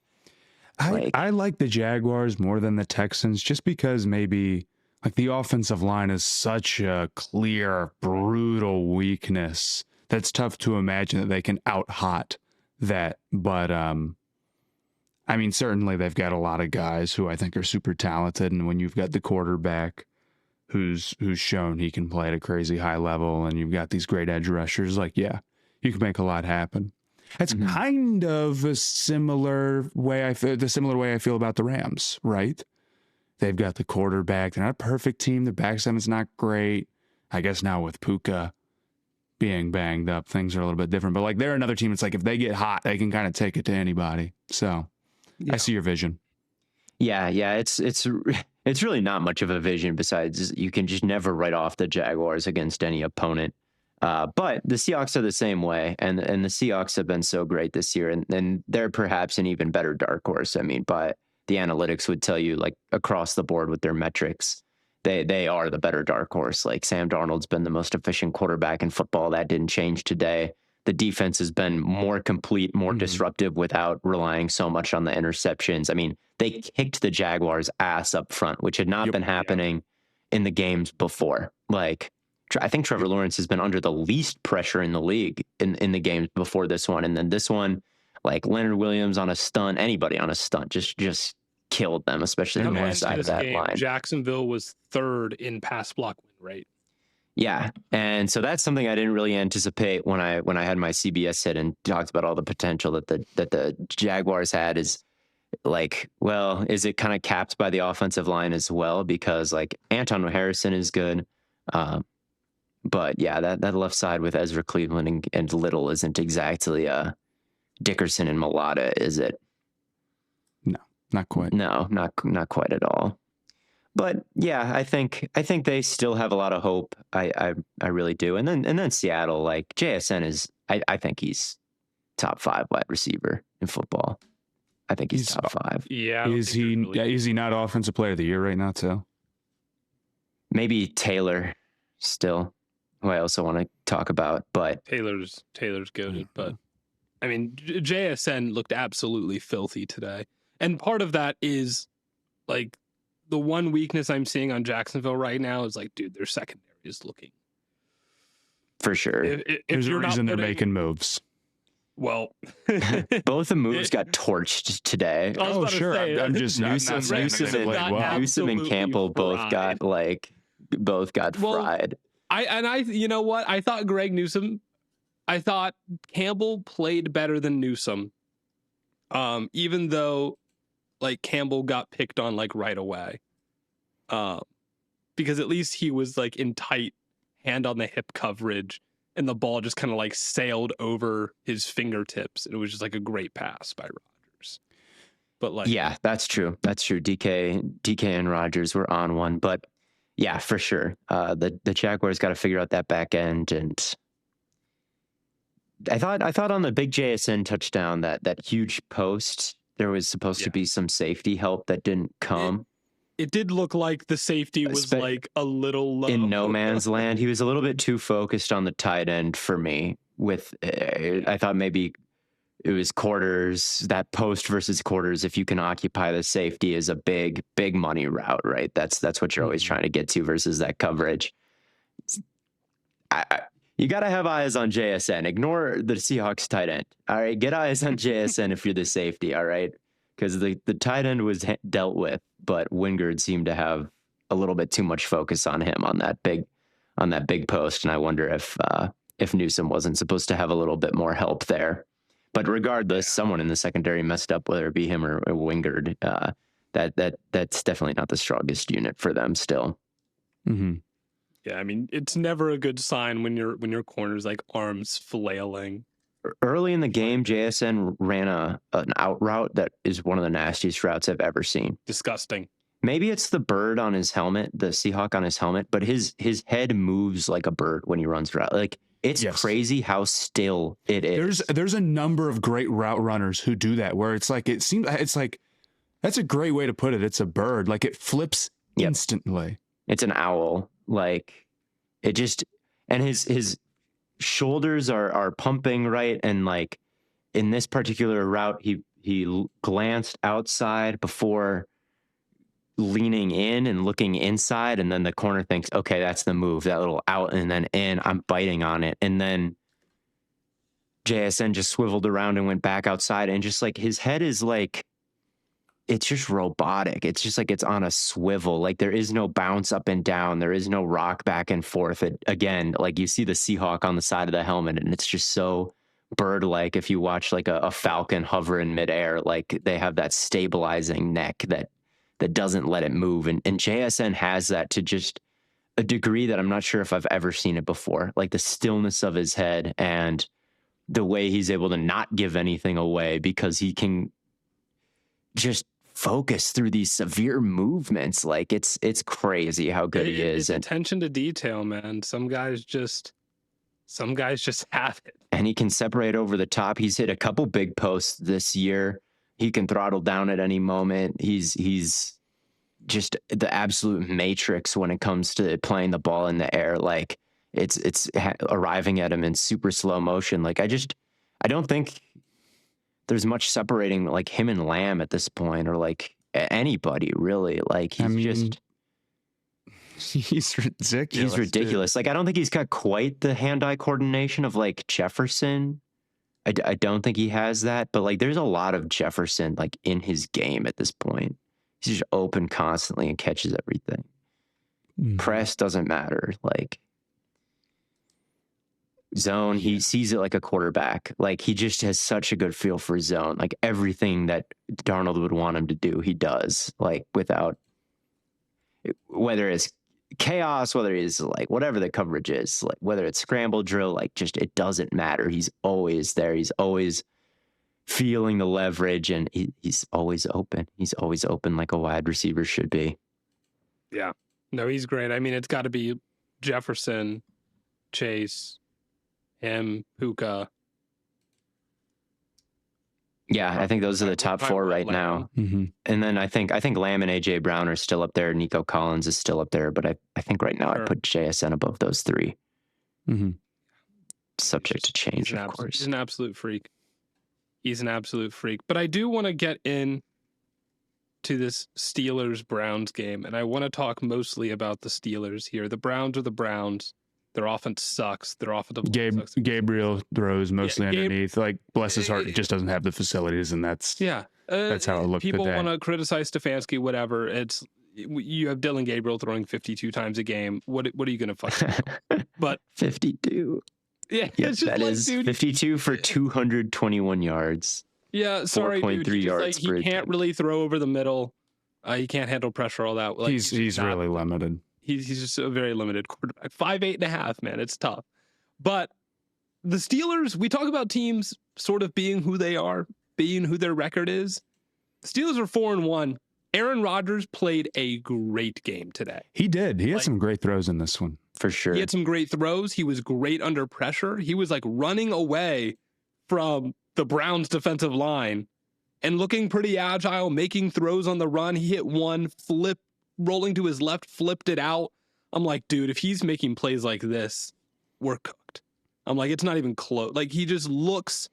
I like the Jaguars more than the Texans, just because maybe Like the offensive line is such a clear, brutal weakness that's tough to imagine that they can out hot that. But I mean, certainly they've got a lot of guys who I think are super talented, and when you've got the quarterback who's shown he can play at a crazy high level, and you've got these great edge rushers, like you can make a lot happen. That's kind of a similar way I feel about the Rams, right? They've got the quarterback. They're not a perfect team. The back seven's not great. I guess now with Puka being banged up, things are a little bit different. But like they're another team. It's like if they get hot, they can kind of take it to anybody. So I see your vision.
Yeah. It's really not much of a vision. Besides, you can just never write off the Jaguars against any opponent. But the Seahawks are the same way, and the Seahawks have been so great this year, and they're perhaps an even better dark horse. I mean, but the analytics would tell you, like across the board with their metrics, they are the better dark horse. Like Sam Darnold's been the most efficient quarterback in football. That didn't change today. The defense has been more complete, more disruptive without relying so much on the interceptions. I mean, they kicked the Jaguars' ass up front, which had not been happening in the games before. Like, I think Trevor Lawrence has been under the least pressure in the league in the games before this one. And then this one, like Leonard Williams on a stunt, anybody on a stunt just killed them, especially on the side of that line.
Jacksonville was third in pass block win rate.
Yeah. And so that's something I didn't really anticipate when I had my CBS hit and talked about all the potential that the Jaguars had. Is like, well, is it kind of capped by the offensive line as well? Because like Anton Harrison is good. But yeah, that left side with Ezra Cleveland and Little isn't exactly Dickerson and Mulata, is it?
No, not quite.
No, not quite at all. But yeah, I think they still have a lot of hope. I really do. And then Seattle, like JSN is, I think he's top 5 wide receiver in football. I think he's top 5.
Yeah.
Is he not offensive player of the year right now too?
Maybe Taylor still, who I also want to talk about, but
Taylor's goated, but I mean, JSN looked absolutely filthy today. And part of that is like the one weakness I'm seeing on Jacksonville right now is like, dude, their secondary is looking.
For sure.
If
There's a reason they're making moves.
Well,
both the moves got torched today.
Oh, sure. I'm just
Newsom and Campbell both got fried.
I you know what? I thought I thought Campbell played better than Newsom. Even though like Campbell got picked on like right away. Because at least he was like in tight hand on the hip coverage and the ball just kind of like sailed over his fingertips. And it was just like a great pass by Rodgers. But like,
yeah, that's true. DK and Rodgers were on one, but yeah, for sure. The Jaguars got to figure out that back end. And I thought on the big JSN touchdown, that huge post, there was supposed to be some safety help that didn't come.
It did look like the safety was like a little low.
In no man's land. He was a little bit too focused on the tight end for me. I thought maybe it was quarters, that post versus quarters. If you can occupy the safety is a big money route, right? That's what you're always trying to get to versus that coverage. You got to have eyes on JSN. Ignore the Seahawks tight end. All right. Get eyes on JSN if you're the safety. All right. Because the tight end was dealt with, but Wingard seemed to have a little bit too much focus on him on that big post. And I wonder if Newsom wasn't supposed to have a little bit more help there. But regardless, someone in the secondary messed up, whether it be him or Wingard. That's definitely not the strongest unit for them still.
Mm-hmm.
Yeah, I mean, it's never a good sign when your corner's like arms flailing.
Early in the game, JSN ran an out route that is one of the nastiest routes I've ever seen.
Disgusting.
Maybe it's the bird on his helmet, the Seahawk on his helmet, but his head moves like a bird when he runs route. Like it's crazy how still it is.
There's a number of great route runners who do that, where it's like that's a great way to put it. It's a bird, like it flips instantly.
It's an owl, like it just, and his shoulders are pumping, right? And like in this particular route, he glanced outside before leaning in and looking inside, and then the corner thinks, okay, that's the move, that little out and then in, I'm biting on it. And then JSN just swiveled around and went back outside, and just like his head is like, it's just robotic. It's just like it's on a swivel. Like there is no bounce up and down. There is no rock back and forth. Again, like you see the Seahawk on the side of the helmet, and it's just so bird-like. If you watch like a falcon hover in midair, like they have that stabilizing neck that doesn't let it move. And JSN has that to just a degree that I'm not sure if I've ever seen it before. Like the stillness of his head and the way he's able to not give anything away because he can just focus through these severe movements. Like it's crazy how good he is.
It's attention to detail, man. Some guys just have it.
And he can separate over the top. He's hit a couple big posts this year. He can throttle down at any moment. He's just the absolute matrix when it comes to playing the ball in the air. Like it's arriving at him in super slow motion. Like I don't think there's much separating like him and Lamb at this point, or like anybody really. Like he's
ridiculous.
He's ridiculous.
Dude.
Like I don't think he's got quite the hand-eye coordination of like Jefferson. I don't think he has that, but like there's a lot of Jefferson like in his game at this point. He's just open constantly and catches everything. Press doesn't matter. Like zone, he sees it like a quarterback. Like he just has such a good feel for zone. Like everything that Darnold would want him to do, he does. Like without, whether it's chaos, whether it's like whatever the coverage is, like whether it's scramble drill, like just it doesn't matter. He's always there. He's always feeling the leverage, and he's always open. He's always open like a wide receiver should be.
Yeah. No, he's great. I mean, it's got to be Jefferson, Chase, him, Puka.
Yeah, I think those are the top four right now.
Mm-hmm.
And then I think Lamb and AJ Brown are still up there. Nico Collins is still up there, but I think right now I'd put JSN above those three.
Mm-hmm.
Subject to change, of course.
He's an absolute freak. He's an absolute freak. But I do want to get in to this Steelers-Browns game, and I want to talk mostly about the Steelers here. The Browns are the Browns. Their offense sucks. Their offensive sucks.
Gabriel throws mostly underneath. Like, bless his heart, just doesn't have the facilities, and that's how it looked
People
today.
want to criticize Stefanski, whatever. You have Dylan Gabriel throwing 52 times a game. What are you going to fucking do? But
52.
Yeah,
Yep,
it's just
that
like,
is
dude,
52 for 221 yards.
Yeah, sorry, dude.
4.3 yards
Like, he can't really throw over the middle. He can't handle pressure all that. Like,
he's really limited.
He's just a very limited quarterback. 5'8.5", man. It's tough. But the Steelers, we talk about teams sort of being who they are, being who their record is. The Steelers are 4-1. Aaron Rodgers played a great game today.
He did. He had some great throws in this one.
For sure.
He had some great throws. He was great under pressure. He was like running away from the Browns defensive line and looking pretty agile, making throws on the run. He hit one, rolling to his left, flipped it out. I'm like, dude, if he's making plays like this, we're cooked. I'm like, it's not even close. Like, he just looks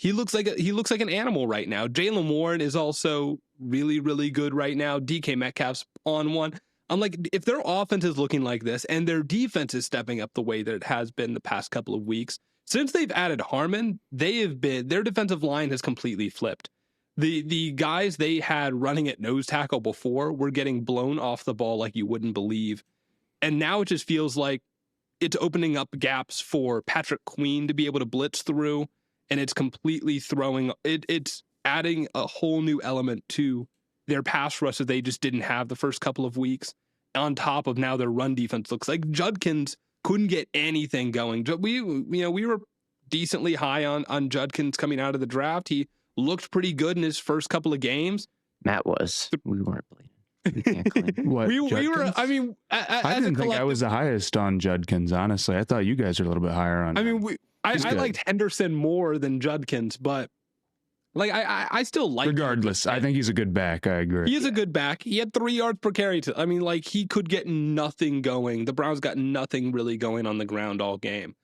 like an animal right now. Jaylen Warren is also really, really good right now. DK Metcalf's on one. I'm like, if their offense is looking like this and their defense is stepping up the way that it has been the past couple of weeks, since they've added Harmon, their defensive line has completely flipped. The guys they had running at nose tackle before were getting blown off the ball like you wouldn't believe. And now it just feels like it's opening up gaps for Patrick Queen to be able to blitz through, and it's completely it's adding a whole new element to their pass rush that they just didn't have the first couple of weeks. On top of now their run defense looks like Judkins couldn't get anything going. We were decently high on Judkins coming out of the draft. He looked pretty good in his first couple of games.
Matt was. We weren't bleeding. We can't claim.
What,
we were. I mean,
I didn't think I was the highest on Judkins. Honestly, I thought you guys are a little bit higher on.
I mean, I liked Henderson more than Judkins, but like I still like.
Regardless, I think he's a good back. I agree.
He is a good back. He had 3 yards per carry. Like he could get nothing going. The Browns got nothing really going on the ground all game.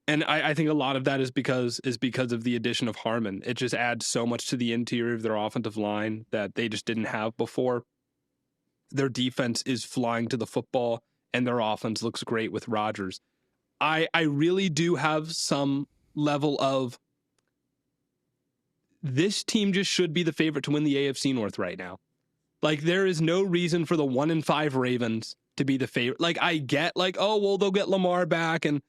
And I think a lot of that is because of the addition of Harmon. It just adds so much to the interior of their offensive line that they just didn't have before. their defense is flying to the football and their offense looks great with Rodgers. I really do have some level of this team just should be the favorite to win the AFC North right now. Like, there is no reason for the 1-5 Ravens to be the favorite. Like, I get like, oh, well, they'll get Lamar back. And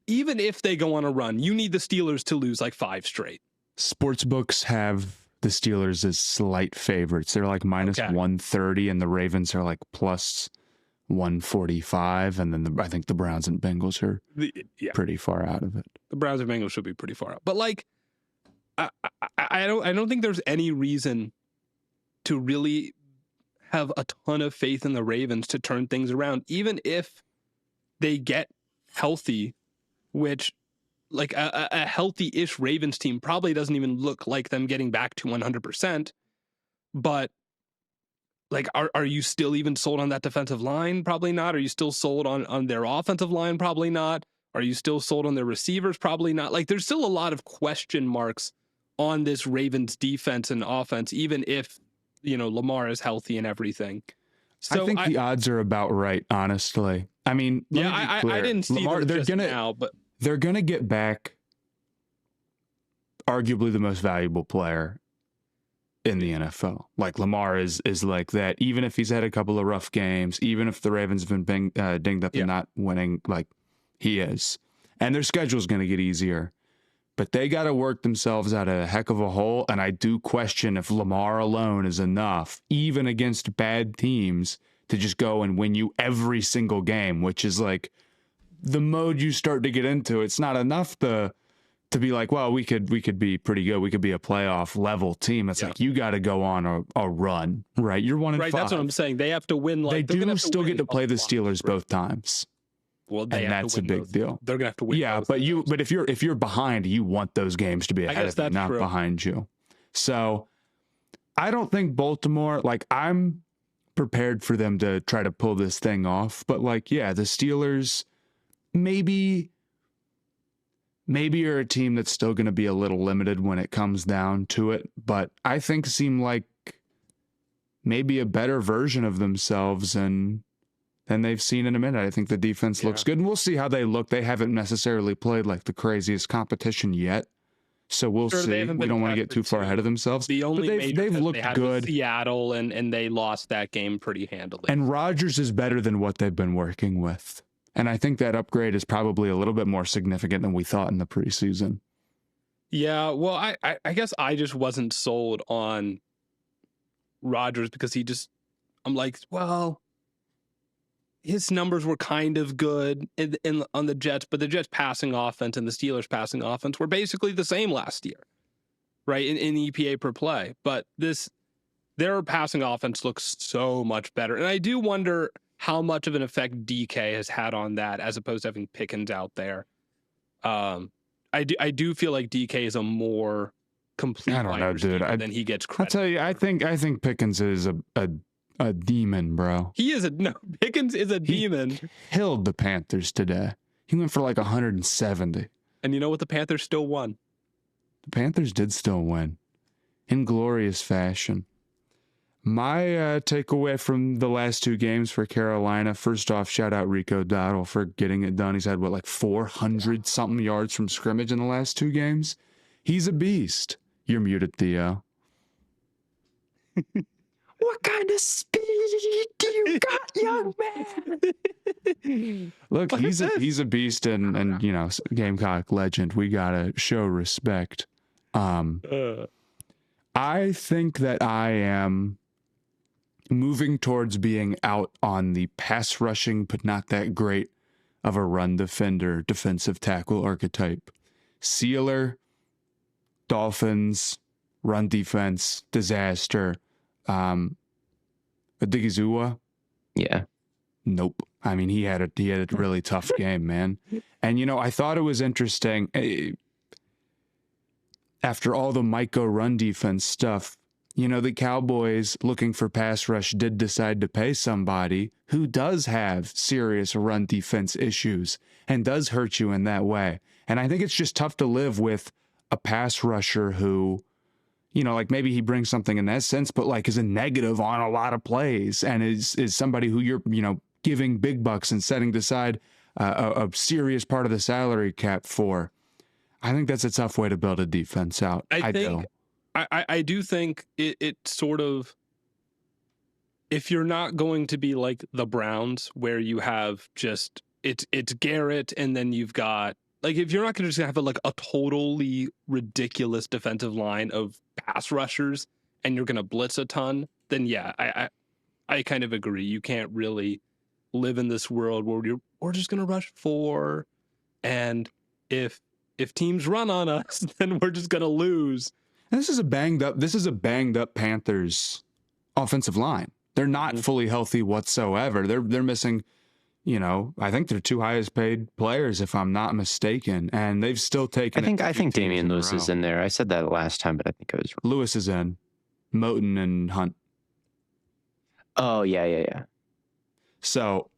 even if they go on a run, you need the Steelers to lose like 5 straight. Sportsbooks
have the Steelers as slight favorites. They're like minus 130, and the Ravens are like plus 145. And then I think the Browns and Bengals are pretty far out of it.
The Browns and Bengals should be pretty far out. But like, I don't think there's any reason to really have a ton of faith in the Ravens to turn things around, even if they get healthy, which like a healthy-ish Ravens team probably doesn't even look like them getting back to 100%. But like, are you still even sold on that defensive line? Probably not. Are you still sold on their offensive line? Probably not. Are you still sold on their receivers? Probably not. Like, there's still a lot of question marks on this Ravens defense and offense, even if, you know, Lamar is healthy and everything. So
I think the odds are about right, honestly. I mean,
I didn't see
Lamar,
them just now, but
they're going to get back arguably the most valuable player in the NFL. Like, Lamar is like that. Even if he's had a couple of rough games, even if the Ravens have been dinged up and not winning, like he is. And their schedule is going to get easier. But they got to work themselves out of a heck of a hole. And I do question if Lamar alone is enough, even against bad teams, to just go and win you every single game, which is like the mode you start to get into. It's not enough to be like, well, we could be pretty good. We could be a playoff level team. It's like, you got to go on a run, right? You're 1-5.
Right, that's what I'm saying. They have to win. Like,
they do still get to play the Steelers both times.
Well,
and that's a big deal.
They're gonna have to win.
Yeah, but if you're behind, you want those games to be ahead of you, not behind you. So I don't think Baltimore, like, I'm prepared for them to try to pull this thing off. But like, yeah, the Steelers maybe are a team that's still going to be a little limited when it comes down to it. But I think seem like maybe a better version of themselves than they've seen in a minute. I think the defense looks good, and we'll see how they look. They haven't necessarily played like the craziest competition yet, so we'll see. We don't want to get too far ahead of themselves.
The only
but they've looked good.
Seattle, and they lost that game pretty handily.
And Rodgers is better than what they've been working with, and I think that upgrade is probably a little bit more significant than we thought in the preseason.
Yeah, well, I guess I just wasn't sold on Rodgers because I'm like, well, his numbers were kind of good on the Jets, but the Jets passing offense and the Steelers passing offense were basically the same last year, right? In EPA per play. But their passing offense looks so much better. And I do wonder how much of an effect DK has had on that, as opposed to having Pickens out there. I do feel like DK is a more complete than he gets credit.
I'll tell you, I think Pickens is a demon, bro.
Pickens is a demon.
He killed the Panthers today. He went for like 170.
And you know what? The Panthers still won.
The Panthers did still win in glorious fashion. My takeaway from the last 2 games for Carolina, first off, shout out Rico Dowdle for getting it done. He's had, 400-something yards from scrimmage in the last 2 games? He's a beast. You're muted, Theo. What kind of speed do you got, young man? Look, he's a beast and you know, Gamecock legend. We gotta show respect. I think that I am moving towards being out on the pass rushing, but not that great of a run defender, defensive tackle archetype. Sealer, Dolphins, run defense, disaster. Odigizua?
Yeah.
Nope. I mean, he had a really tough game, man. And, you know, I thought it was interesting. After all the Micah run defense stuff, you know, the Cowboys, looking for pass rush, did decide to pay somebody who does have serious run defense issues and does hurt you in that way. And I think it's just tough to live with a pass rusher who, like maybe he brings something in that sense, but like is a negative on a lot of plays and is somebody who you're, giving big bucks and setting aside a serious part of the salary cap for. I think that's a tough way to build a defense out. I
do think it sort of, if you're not going to be like the Browns where you have just it's Garrett and then you've got like, if you're not going to just have a totally ridiculous defensive line of pass rushers and you're going to blitz a ton, then yeah, I kind of agree. You can't really live in this world where we're just going to rush 4, and if teams run on us, then we're just going to lose.
And this is a banged up Panthers offensive line. They're not fully healthy whatsoever. They're missing, I think they're 2 highest paid players, if I'm not mistaken, and they've still taken.
I think Damian Lewis is in there. I said that last time, but I think I was wrong.
Lewis is in. Moton and Hunt.
Oh yeah.
So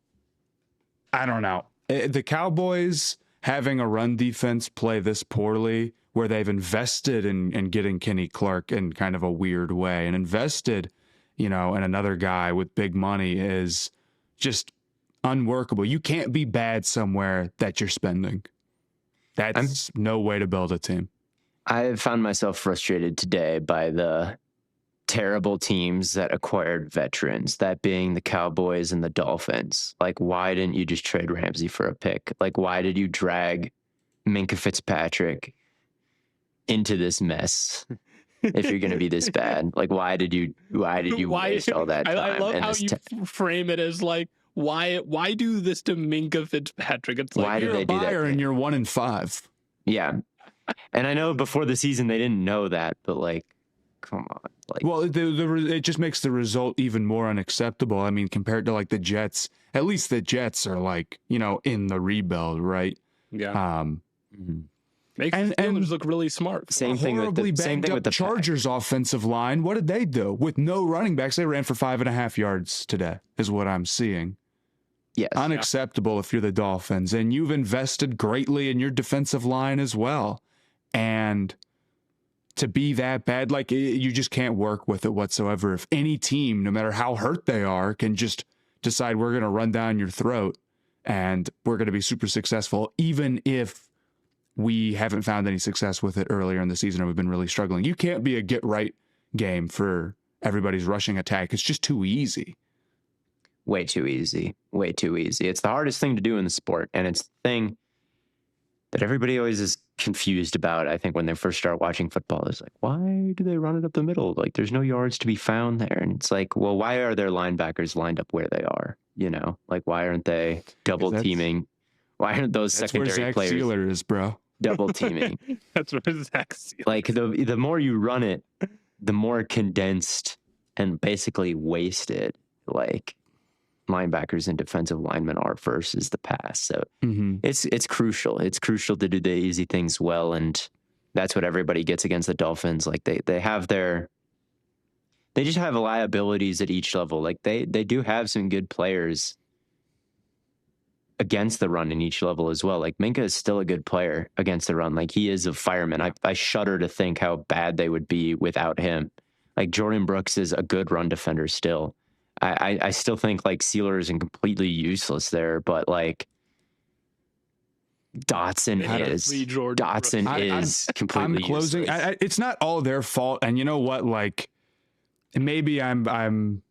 I don't know. The Cowboys having a run defense play this poorly, where they've invested in getting Kenny Clark in kind of a weird way and invested, in another guy with big money, is just unworkable. You can't be bad somewhere that you're spending. That's no way to build a team.
I found myself frustrated today by the terrible teams that acquired veterans, that being the Cowboys and the Dolphins. Like, why didn't you just trade Ramsey for a pick? Like, why did you drag Minkah Fitzpatrick into this mess if you're going to be this bad? Like, why did you waste all that time?
I love how you frame it as like, why do this to Minkah Fitzpatrick? It's like,
why did they do that?
And you're 1-5.
Yeah. And I know before the season they didn't know that, but like, come on. Like,
well, it just makes the result even more unacceptable. I mean, compared to like the Jets, at least the Jets are like, in the rebuild, right?
Yeah. Makes the Steelers look really smart.
Same thing with the Chargers offensive line. What did they do? With no running backs, they ran for 5.5 yards today, is what I'm seeing.
Yes.
Unacceptable if you're the Dolphins. And you've invested greatly in your defensive line as well. And to be that bad, like, you just can't work with it whatsoever. If any team, no matter how hurt they are, can just decide we're going to run down your throat and we're going to be super successful, even if we haven't found any success with it earlier in the season and we've been really struggling. You can't be a get right game for everybody's rushing attack. It's just too easy.
Way too easy. Way too easy. It's the hardest thing to do in the sport. And it's the thing that everybody always is confused about. I think when they first start watching football, it's like, why do they run it up the middle? Like, there's no yards to be found there. And it's like, well, why are their linebackers lined up where they are? Like, why aren't they double teaming? Why aren't those secondary players?
That's where Zach Sealer is, bro.
Double teaming.
That's where Zach Sealer.
Like, the more you run it, the more condensed and basically wasted, like, linebackers and defensive linemen are versus the pass. So it's crucial. It's crucial to do the easy things well, and that's what everybody gets against the Dolphins. Like, they just have liabilities at each level. Like, they do have some good players against the run in each level as well. Like, Minkah is still a good player against the run. Like, he is a fireman. I shudder to think how bad they would be without him. Like, Jordan Brooks is a good run defender still. I still think like Sealer isn't completely useless there, but like Dotson is completely
I'm closing.
useless.
It's not all their fault, and you know what? Like, maybe I'm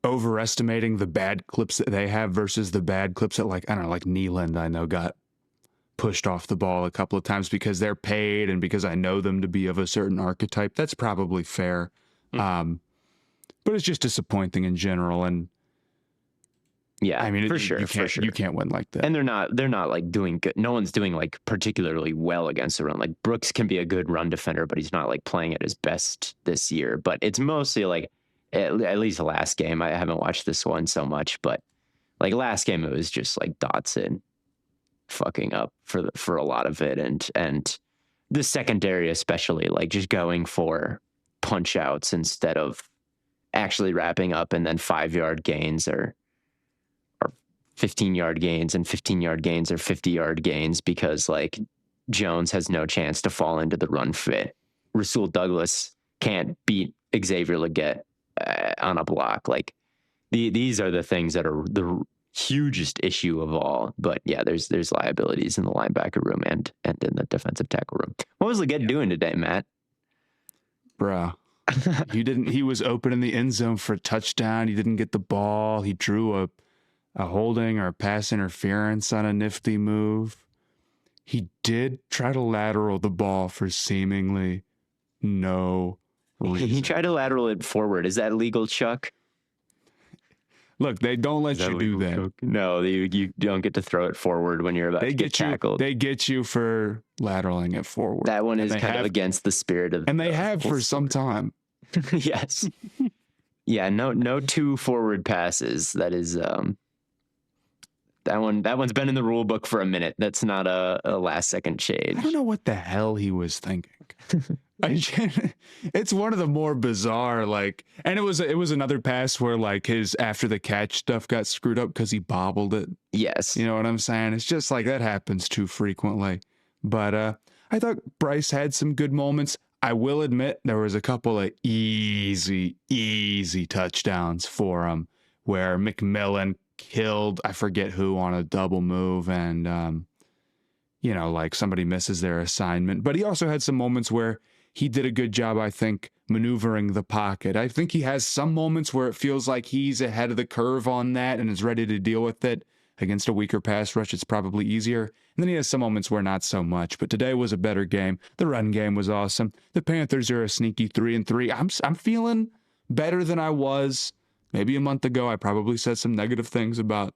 overestimating the bad clips that they have versus the bad clips that, like, I don't know, like Nealand, I know, got pushed off the ball a couple of times because they're paid and because I know them to be of a certain archetype. That's probably fair. But it's just disappointing in general. And
yeah,
I mean,
for sure.
You can't win like that.
And they're not like doing good. No one's doing like particularly well against the run. Like, Brooks can be a good run defender, but he's not like playing at his best this year. But it's mostly like, at least the last game, I haven't watched this one so much, but like last game, it was just like Dotson fucking up for a lot of it. And the secondary, especially, like just going for punch outs instead of actually wrapping up, and then 5-yard gains or 15-yard gains, and 15-yard gains or 50-yard gains because like Jones has no chance to fall into the run fit. Rasul Douglas can't beat Xavier Legette on a block. Like these are the things that are the hugest issue of all. But yeah, there's liabilities in the linebacker room and in the defensive tackle room. What was Legette doing today, Matt?
Bruh. He was open in the end zone for a touchdown. He didn't get the ball. He drew a holding or a pass interference on a nifty move. He did try to lateral the ball for seemingly no reason.
He tried to lateral it forward. Is that legal, Chuck?
Look, they don't let you do that.
Chuck? No, you don't get to throw it forward when you're about to get tackled.
They get you for lateraling it forward.
That one is kind of against the spirit of.
And they have for some time.
Yes. Yeah, no 2 forward passes. That is that one's been in the rule book for a minute. That's not a last second change.
I don't know what the hell he was thinking. It's one of the more bizarre, like, and it was another pass where like his after the catch stuff got screwed up because he bobbled it.
Yes.
You know what I'm saying? It's just like that happens too frequently. But I thought Bryce had some good moments. I will admit there was a couple of easy touchdowns for him where McMillan killed, I forget who, on a double move, and like somebody misses their assignment. But he also had some moments where he did a good job, I think, maneuvering the pocket. I think he has some moments where it feels like he's ahead of the curve on that and is ready to deal with it. Against a weaker pass rush, it's probably easier. And then he has some moments where not so much. But today was a better game. The run game was awesome. The Panthers are a sneaky 3-3. I'm feeling better than I was maybe a month ago. I probably said some negative things about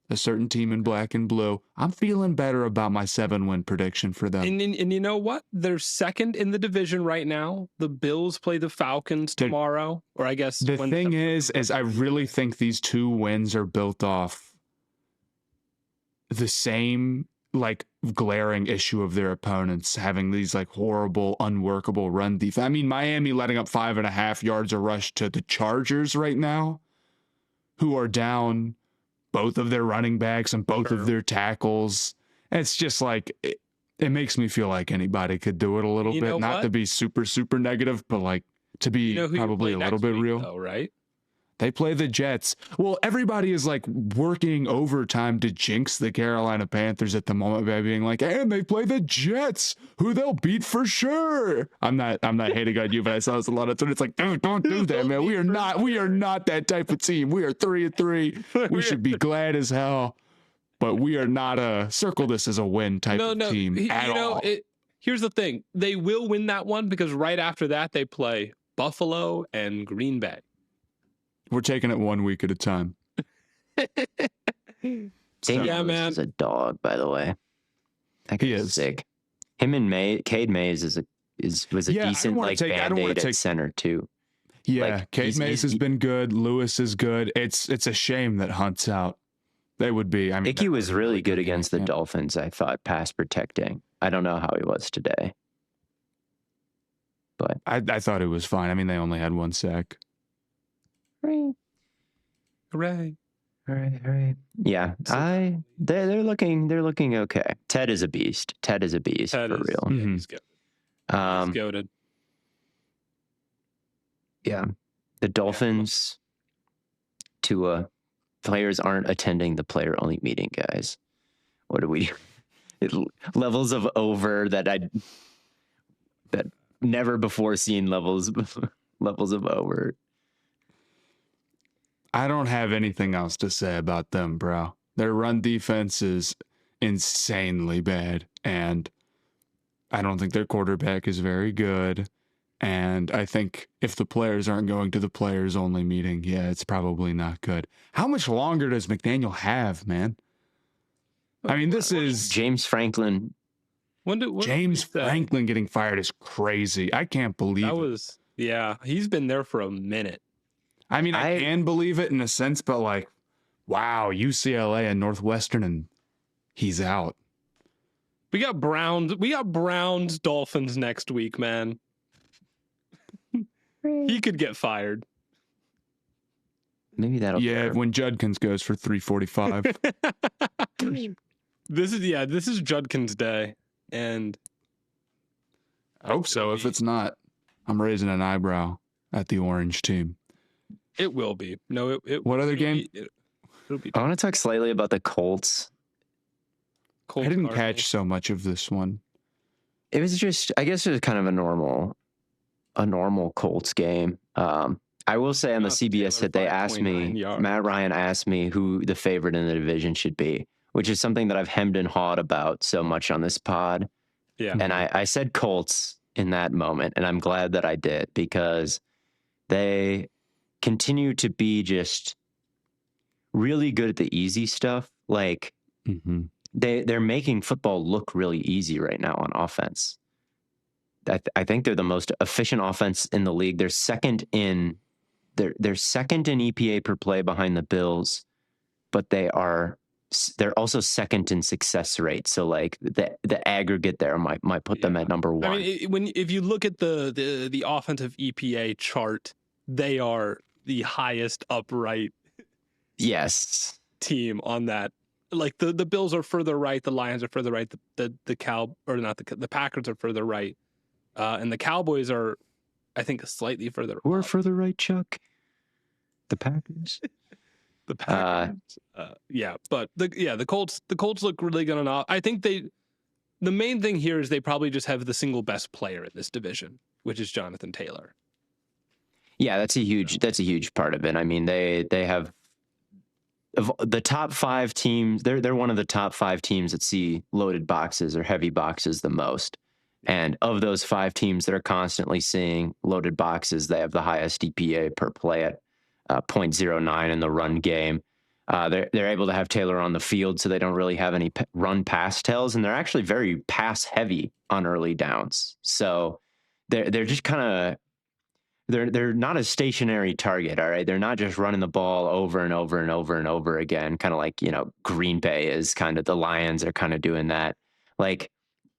a certain team in black and blue. I'm feeling better about my 7-win prediction for them.
And you know what? They're second in the division right now. The Bills play the Falcons tomorrow, or I guess.
The thing is I really think these 2 wins are built off the same like glaring issue of their opponents having these like horrible, unworkable run defense. I mean, Miami letting up 5.5 yards a rush to the Chargers right now, who are down both of their running backs and both of their tackles. It's just like, it makes me feel like anybody could do it a little bit. Not to be super, super negative, but like to be probably a little bit real.
Though, right?
They play the Jets. Well, everybody is like working overtime to jinx the Carolina Panthers at the moment by being like, and they play the Jets, who they'll beat for sure. I'm not hating on you, but I saw this a lot of Twitter. It's like, dude, don't do that, man. We are not that type of team. We are 3-3. We should be glad as hell, but we are not a circle this as a win type of team at all.
Here's the thing. They will win that one because right after that, they play Buffalo and Green Bay.
We're taking it 1 week at a time.
Yeah, man. Is a dog, by the way. That guy is sick. Him and Cade Mays was a decent like band-aid at center too.
Yeah,
like,
Cade Mays has been good. Lewis is good. It's a shame that Hunt's out. They would be. I mean,
Ickey was really good against the Dolphins. I thought pass protecting. I don't know how he was today, but
I thought it was fine. I mean, they only had 1 sack.
Hooray.
Yeah, they're looking okay. Ted is a beast. For real.
Yeah, he's good. He's goated.
Yeah, the Dolphins. Players aren't attending the player-only meeting, guys. What do we do? Levels of over that never before seen levels of over.
I don't have anything else to say about them, bro. Their run defense is insanely bad, and I don't think their quarterback is very good. And I think if the players aren't going to the players-only meeting, yeah, it's probably not good. How much longer does McDaniel have, man? I mean, this is
James Franklin.
James Franklin getting fired is crazy. I can't believe it.
Yeah, he's been there for a minute.
I mean, I can believe it in a sense, but like, wow, UCLA and Northwestern, and he's out.
We got Browns Dolphins next week, man. He could get fired.
Maybe that'll.
Yeah, when Judkins goes for 345.
This is Judkins' day, and
I hope so. If it's not, I'm raising an eyebrow at the orange team.
It will be. No,
What other game?
It'll be
I want to talk slightly about the Colts.
Colts
I didn't
Cardinals.
catch so much of this one.
It was just, I guess it was kind of a normal Colts game. I will say on the
Jonathan
CBS
Taylor,
hit, they asked
5.9
me,
yards.
Matt Ryan asked me who the favorite in the division should be, which is something that I've hemmed and hawed about so much on this pod.
Yeah.
And I said Colts in that moment, and I'm glad that I did, because they continue to be just really good at the easy stuff. Like,
Mm-hmm.
they're making football look really easy right now on offense. I think they're the most efficient offense in the league. They're second in EPA per play behind the Bills, but they're also second in success rate. So like the aggregate there might put them at number one.
I mean, if you look at the offensive EPA chart, they are the highest upright
Yes.
team on that. Like the Bills are further right, the Lions are further right, the Packers are further right, and the Cowboys are, I think, slightly further.
Who are
up.
further right, Chuck? The Packers.
The Packers, but the Colts look really good enough. I think the main thing here is they probably just have the single best player in this division, which is Jonathan Taylor.
Yeah, that's a huge part of it. I mean, they have, of the top 5 teams, they're one of the top 5 teams that see loaded boxes or heavy boxes the most. And of those 5 teams that are constantly seeing loaded boxes, they have the highest EPA per play at 0.09 in the run game. They're able to have Taylor on the field, so they don't really have any run pass tells, and they're actually very pass heavy on early downs. So they're just kind of, they're not a stationary target. All right, they're not just running the ball over and over and over and over again, kind of like, Green Bay is. Kind of the Lions are kind of doing that. Like,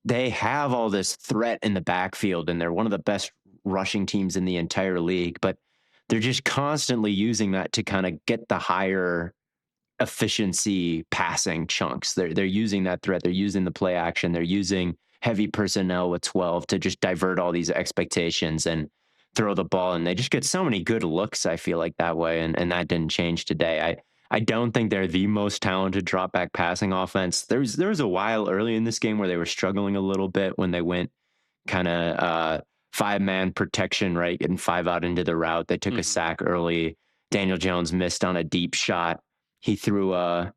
they have all this threat in the backfield, and they're one of the best rushing teams in the entire league, but they're just constantly using that to kind of get the higher efficiency passing chunks. They're using that threat. They're using the play action. They're using heavy personnel with 12 to just divert all these expectations and throw the ball. And they just get so many good looks, I feel like, that way. And that didn't change today. I don't think they're the most talented drop back passing offense. There was a while early in this game where they were struggling a little bit when they went kind of 5-man protection, right? Getting 5 out into the route. They took a sack early. Daniel Jones missed on a deep shot. He threw a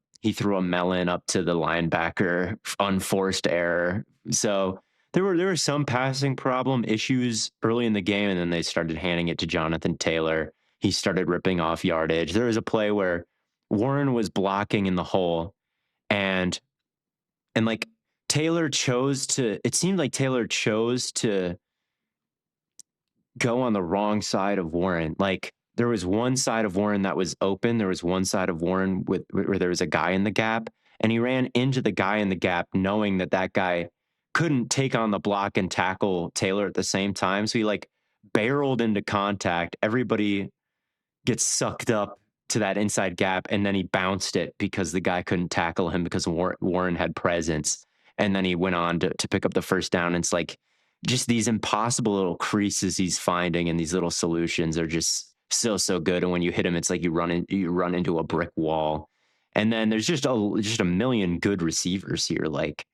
melon up to the linebacker, unforced error. So there were some passing problem issues early in the game, and then they started handing it to Jonathan Taylor. He started ripping off yardage. There was a play where Warren was blocking in the hole, and like Taylor chose to, it seemed like Taylor chose to go on the wrong side of Warren. Like, there was one side of Warren that was open. There was one side of Warren where there was a guy in the gap, and he ran into the guy in the gap knowing that guy couldn't take on the block and tackle Taylor at the same time. So he like barreled into contact. Everybody gets sucked up to that inside gap, and then he bounced it because the guy couldn't tackle him because Warren had presence. And then he went on to pick up the first down. And it's like, just these impossible little creases he's finding, and these little solutions are just so good. And when you hit him, it's like you run into a brick wall. And then there's just a million good receivers here. Like,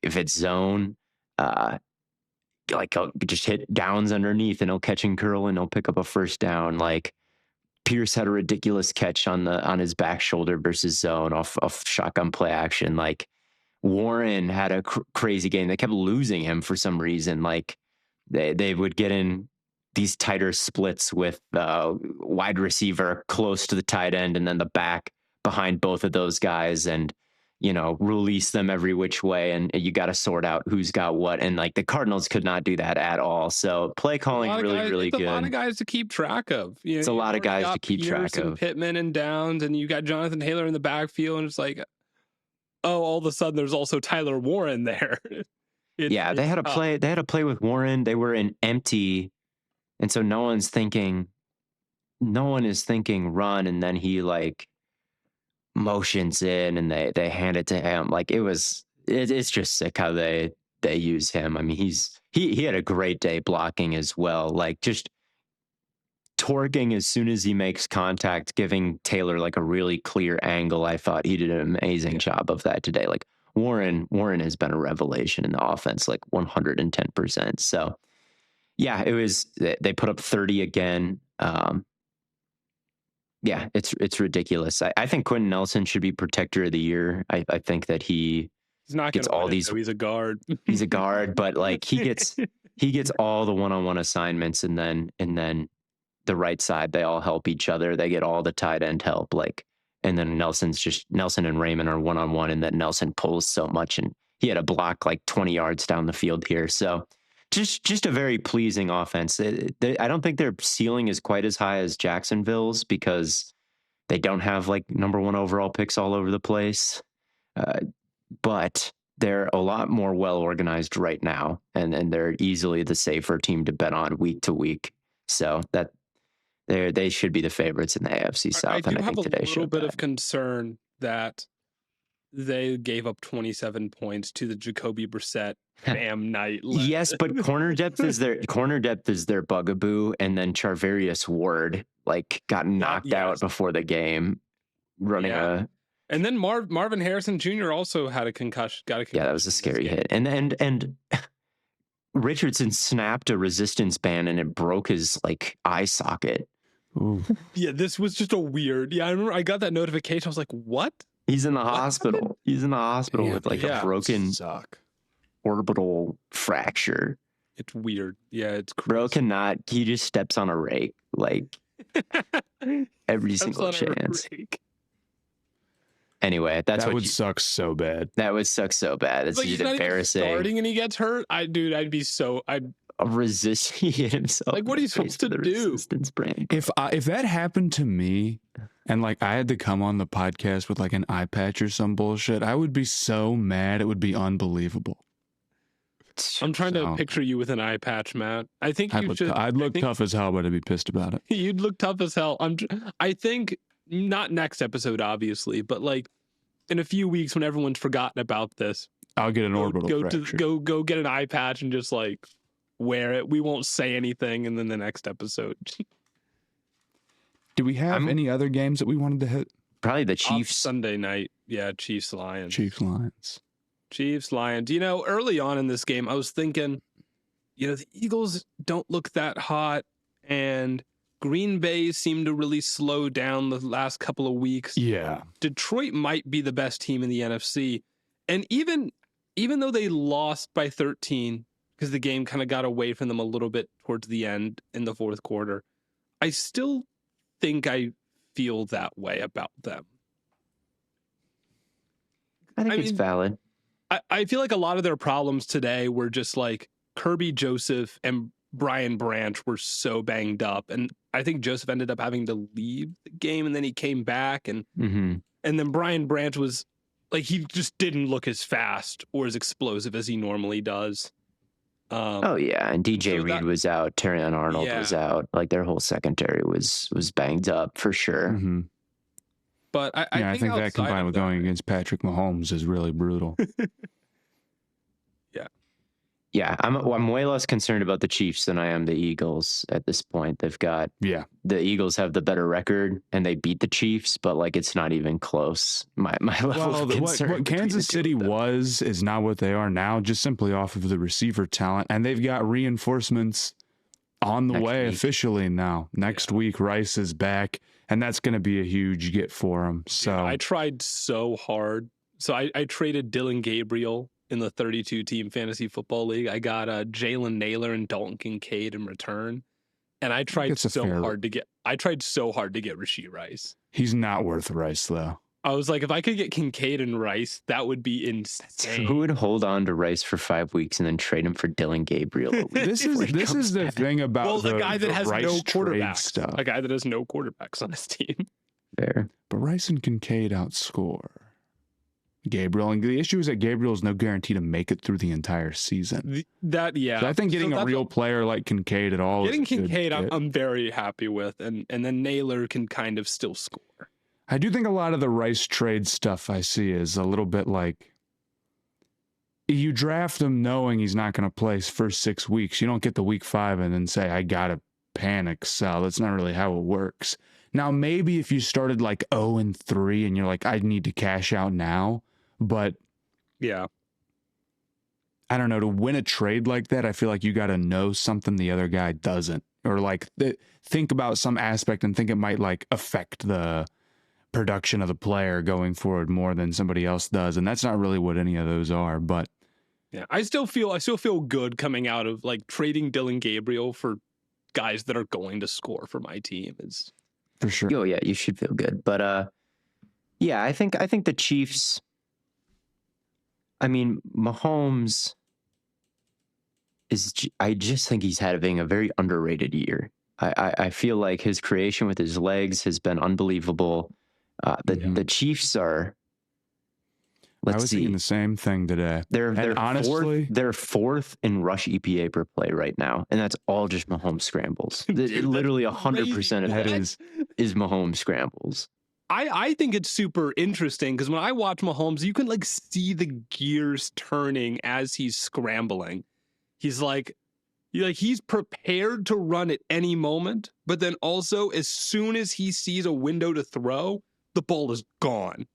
if it's zone, like, he'll just hit downs underneath, and he'll catch and curl, and he'll pick up a first down. Like, Pierce had a ridiculous catch on his back shoulder versus zone off shotgun play action. Like, Warren had a crazy game. They kept losing him for some reason. Like, they would get in these tighter splits with wide receiver close to the tight end, and then the back behind both of those guys, and release them every which way, and you got to sort out who's got what. And like, the Cardinals could not do that at all. So play calling really good.
A lot of guys to keep track of.
It's a lot of guys to keep track of.
Pittman and Downs, and you got Jonathan Taylor in the backfield, and it's like, oh, all of a sudden there's also Tyler Warren there.
They had a play. They had a play with Warren. They were in empty, and so no one is thinking run, and then he like motions in, and they hand it to him. Like, it's just sick how they they use him. I mean, he had a great day blocking as well. Like just torquing as soon as he makes contact, giving Taylor like a really clear angle. I thought he did an amazing job of that today. Like Warren has been a revelation in the offense, like 110%. So yeah, they put up 30 again. Yeah, it's ridiculous. I think Quentin Nelson should be protector of the year. I think that
He's not
gets
gonna
all
win it,
these.
though. He's a guard.
He's a guard, but like he gets all the one-on-one assignments, and then the right side, they all help each other. They get all the tight end help, like, and then Nelson and Raymond are one-on-one, and then Nelson pulls so much, and he had a block like 20 yards down the field here. So just a very pleasing offense. I don't think their ceiling is quite as high as Jacksonville's because they don't have like number 1 overall picks all over the place. But they're a lot more well organized right now, and they're easily the safer team to bet on week to week. So that they should be the favorites in the AFC South.
I do
and I
have
think
a
today
little bit
that.
of concern that they gave up 27 points to the Jacoby Brissett Bam Knight.
Yes, but corner depth is their bugaboo, and then Charvarius Ward like got knocked out before the game running
and then Marvin Harrison Jr. also had a concussion.
Yeah, that was a scary hit. And Richardson snapped a resistance band and it broke his like eye socket.
Ooh.
Yeah, this was just a weird. Yeah, I remember I got that notification. I was like, "What?"
He's in the hospital. He's in the hospital with like a broken orbital fracture.
It's weird. Yeah, it's crazy.
Bro cannot. He just steps on a rake like every single chance. Anyway,
that would suck so bad.
That would suck so bad. It's
like
just embarrassing.
Starting and he gets hurt. I'd be so. I'd
resist. He hit himself.
Like, what are you supposed to do?
If that happened to me, and like I had to come on the podcast with like an eye patch or some bullshit, I would be so mad. It would be unbelievable.
I'm trying to picture you with an eye patch, Matt. I think
I'd look tough as hell, but I'd be pissed about it.
You'd look tough as hell. I think not next episode, obviously, but like in a few weeks when everyone's forgotten about this,
I'll get an orbital fracture.
Go get an eye patch and just like wear it. We won't say anything, and then the next episode.
Do we have any other games that we wanted to hit?
Probably the Chiefs
Sunday night. Yeah, Chiefs Lions.
Chiefs Lions.
You know, early on in this game, I was thinking, you know, the Eagles don't look that hot, and Green Bay seemed to really slow down the last couple of weeks.
Yeah.
Detroit might be the best team in the NFC. And even though they lost by 13, because the game kind of got away from them a little bit towards the end in the fourth quarter, I still think I feel that way about them.
I mean, it's valid.
I feel like a lot of their problems today were just like Kirby Joseph and Brian Branch were so banged up. And I think Joseph ended up having to leave the game, and then he came back. And then Brian Branch was like, he just didn't look as fast or as explosive as he normally does.
And DJ Reed was out. Terrion Arnold was out. Like their whole secondary was banged up for sure.
Mm-hmm.
But I think
that combined with going against Patrick Mahomes is really brutal.
Yeah, I'm way less concerned about the Chiefs than I am the Eagles at this point. The Eagles have the better record and they beat the Chiefs, but like it's not even close. My level of concern.
What Kansas City is not what they are now, just simply off of the receiver talent, and they've got reinforcements on the way officially now. Next week, Rice is back, and that's going to be a huge get for him. So
I tried so hard. So I traded Dylan Gabriel in the 32-team fantasy football league. I got Jalen Naylor and Dalton Kincaid in return, and I tried so hard to get Rashee Rice.
He's not worth Rice though.
I was like, if I could get Kincaid and Rice, that would be insane.
Who would hold on to Rice for 5 weeks and then trade him for Dylan Gabriel?
This is the thing about
the guy that has
Rice
no quarterbacks.
Stuff.
A guy that has no quarterbacks on his team.
Fair.
But Rice and Kincaid outscore Gabriel, and the issue is that Gabriel is no guarantee to make it through the entire season.
So
I think getting a real player like Kincaid at all.
Getting Kincaid, I'm very happy with, and then Naylor can kind of still score.
I do think a lot of the Rice trade stuff I see is a little bit like you draft him knowing he's not going to play his first 6 weeks. You don't get to week 5 and then say, I got to panic sell. That's not really how it works. Now, maybe if you started like 0-3 and you're like, I need to cash out now, but
yeah,
I don't know, to win a trade like that, I feel like you got to know something the other guy doesn't, or like think about some aspect and think it might like affect the production of the player going forward more than somebody else does. And that's not really what any of those are, but
yeah. I still feel good coming out of like trading Dylan Gabriel for guys that are going to score for my team is
for sure.
Oh yeah, you should feel good. But yeah, I think the Chiefs. I mean, Mahomes I just think he's having a very underrated year. I feel like his creation with his legs has been unbelievable. The Chiefs are.
I was thinking the same thing today.
They're
honestly,
they're fourth in rush EPA per play right now, and that's all just Mahomes scrambles.
Dude,
Literally 100% of
that
is Mahomes scrambles.
I think it's super interesting because when I watch Mahomes, you can like see the gears turning as he's scrambling. He's he's prepared to run at any moment, but then also as soon as he sees a window to throw, the ball is gone.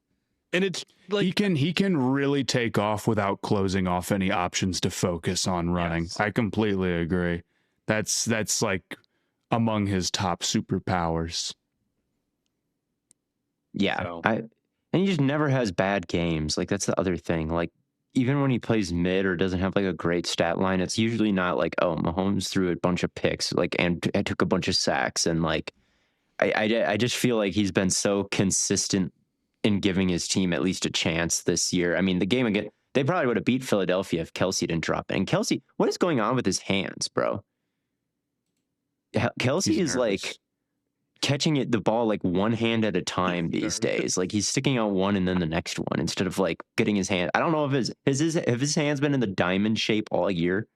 And it's like
he can really take off without closing off any options to focus on running.
Yes.
I completely agree. That's like among his top superpowers.
Yeah,
So.
and he just never has bad games. Like that's the other thing. Like even when he plays mid or doesn't have like a great stat line, it's usually not like, oh, Mahomes threw a bunch of picks, like and took a bunch of sacks, and like I just feel like he's been so consistent in giving his team at least a chance this year. I mean, the game again, they probably would have beat Philadelphia if Kelsey didn't drop it. And Kelsey, what is going on with his hands, bro? Kelsey is like catching the ball like one hand at a time these days. Like he's sticking out one and then the next one instead of like getting his hand. I don't know if his hands been in the diamond shape all year.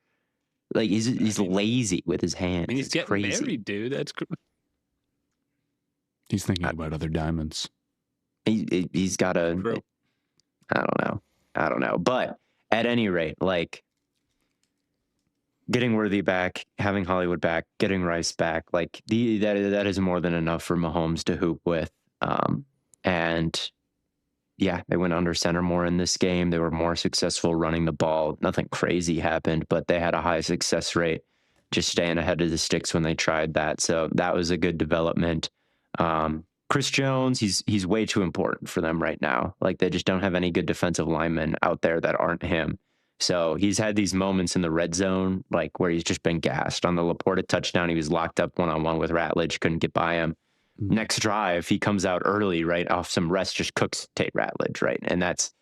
Like he's lazy with his hands.
I mean, he's
it's
getting
crazy.
married, dude. That's
He's thinking about other diamonds.
He's got a.
True.
I don't know. But at any rate, like getting Worthy back, having Hollywood back, getting Rice back, like that is more than enough for Mahomes to hoop with. And yeah, they went under center more in this game. They were more successful running the ball. Nothing crazy happened, but they had a high success rate just staying ahead of the sticks when they tried that. So that was a good development. Chris Jones, he's way too important for them right now. Like they just don't have any good defensive linemen out there that aren't him. So he's had these moments in the red zone, like where he's just been gassed. On the Laporta touchdown, he was locked up one-on-one with Ratledge, couldn't get by him. Next drive, he comes out early, right off some rest, just cooks Tate Ratledge, right? And that's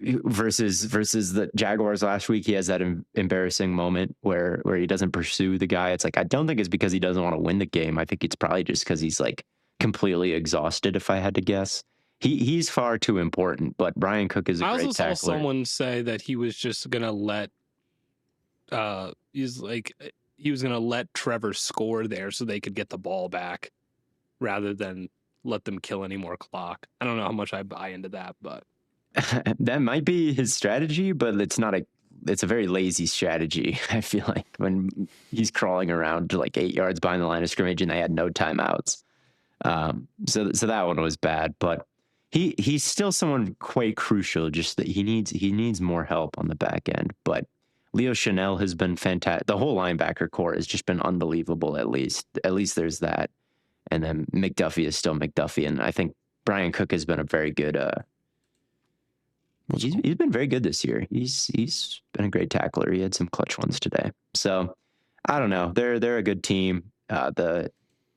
versus the Jaguars last week. He has that embarrassing moment where he doesn't pursue the guy. It's like, I don't think it's because he doesn't want to win the game. I think it's probably just because he's like completely exhausted, if I had to guess. He's far too important, but Brian Cook is a great tackler.
I also saw someone say that he was just gonna let he was gonna let Trevor score there so they could get the ball back rather than let them kill any more clock. I don't know how much I buy into that, but
that might be his strategy, but it's a very lazy strategy. I feel like when he's crawling around to like 8 yards behind the line of scrimmage and they had no timeouts. So that one was bad, but he's still someone quite crucial. Just that he needs more help on the back end. But Leo Chanel has been fantastic. The whole linebacker core has just been unbelievable. At least there's that. And then McDuffie is still McDuffie, and I think Brian Cook has been a very good. He's been very good this year. He's been a great tackler. He had some clutch ones today. So I don't know. They're a good team.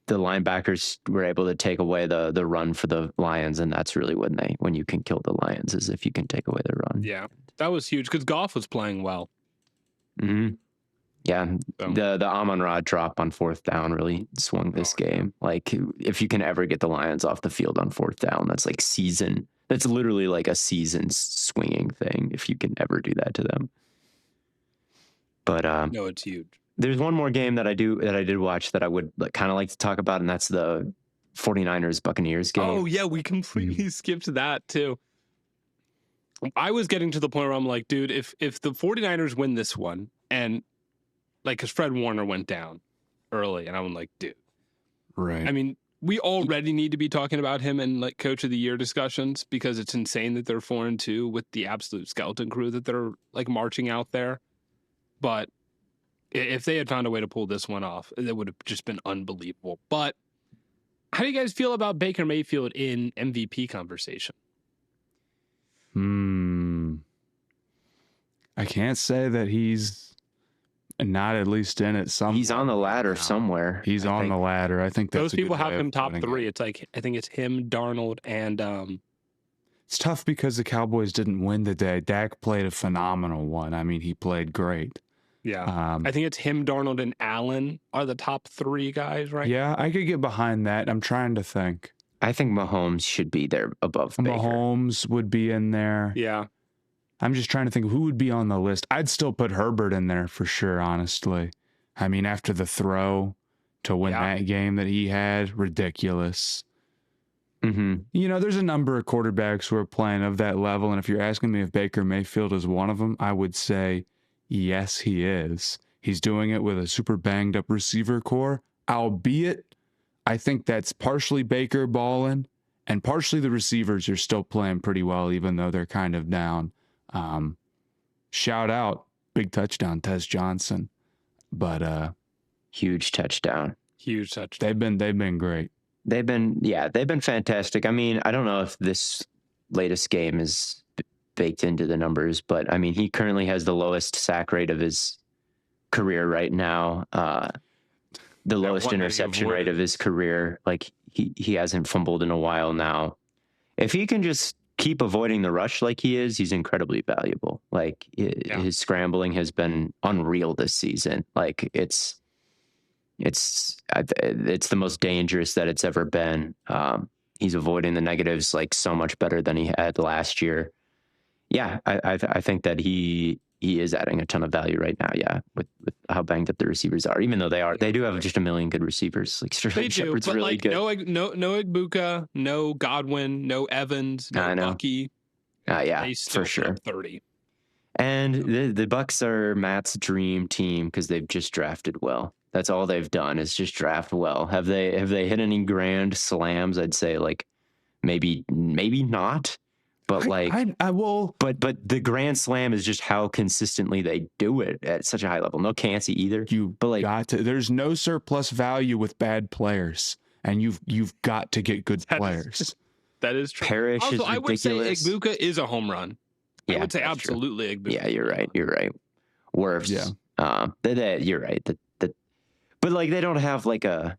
The linebackers were able to take away the run for the Lions, and that's really when you can kill the Lions, is if you can take away the run.
Yeah, that was huge because Goff was playing well.
Mm-hmm. Yeah, the Amon-Ra drop on fourth down really swung this game. Like if you can ever get the Lions off the field on fourth down, that's like season. That's literally like a season swinging thing if you can ever do that to them. But
no, it's huge.
There's one more game that I did watch that I would kind of like to talk about, and that's the 49ers Buccaneers game.
Oh yeah, we completely skipped that too. I was getting to the point where I'm like, dude, if the 49ers win this one, and like, because Fred Warner went down early, and I'm like, dude,
Right.
I mean, we already need to be talking about him in like coach of the year discussions, because it's insane that they're 4-2 with the absolute skeleton crew that they're like marching out there. But if they had found a way to pull this one off, that would have just been unbelievable. But how do you guys feel about Baker Mayfield in MVP conversation?
I can't say that he's not at least in it.
He's on the ladder somewhere.
He's on the ladder. I think that's
those people have him top 3.
It.
It's like, I think it's him, Darnold, and
it's tough because the Cowboys didn't win the day. Dak played a phenomenal one. I mean, he played great.
Yeah. I think it's him, Darnold, and Allen are the top 3 guys, right?
Yeah, I could get behind that. I'm trying to think.
I think Mahomes should be there above Baker.
Mahomes would be in there.
Yeah.
I'm just trying to think who would be on the list. I'd still put Herbert in there for sure, honestly. I mean, after the throw to win that game that he had, ridiculous.
Mm-hmm.
You know, there's a number of quarterbacks who are playing of that level, and if you're asking me if Baker Mayfield is one of them, I would say yes, he is. He's doing it with a super banged up receiver core, albeit I think that's partially Baker balling and partially the receivers are still playing pretty well, even though they're kind of down. Shout out, big touchdown, Tez Johnson. But
huge touchdown.
They've been great.
They've been fantastic. I mean, I don't know if this latest game is baked into the numbers, but I mean, he currently has the lowest sack rate of his career right now. The lowest interception rate of his career. Like he hasn't fumbled in a while now. If he can just keep avoiding the rush like he is, he's incredibly valuable. Like his scrambling has been unreal this season. Like it's the most dangerous that it's ever been. He's avoiding the negatives like so much better than he had last year. Yeah, I think that he is adding a ton of value right now. Yeah, with how banged up the receivers are, even though they do have just a million good receivers. Like Sterling Shepard's really like, good.
No Igbuka, no Godwin, no Evans, no Bucky.
Yeah, for sure.
30.
And the Bucs are Matt's dream team because they've just drafted well. That's all they've done is just draft well. Have they hit any grand slams? I'd say like maybe not. But
I will.
But the grand slam is just how consistently they do it at such a high level. No Kancey either.
There's no surplus value with bad players, and you've got to get good players.
That is true.
Parrish
also,
is ridiculous.
I would say Igbuka is a home run.
Yeah,
I would say absolutely Igbuka.
Yeah, you're right. Worse.
Yeah.
You're right. But like they don't have like a.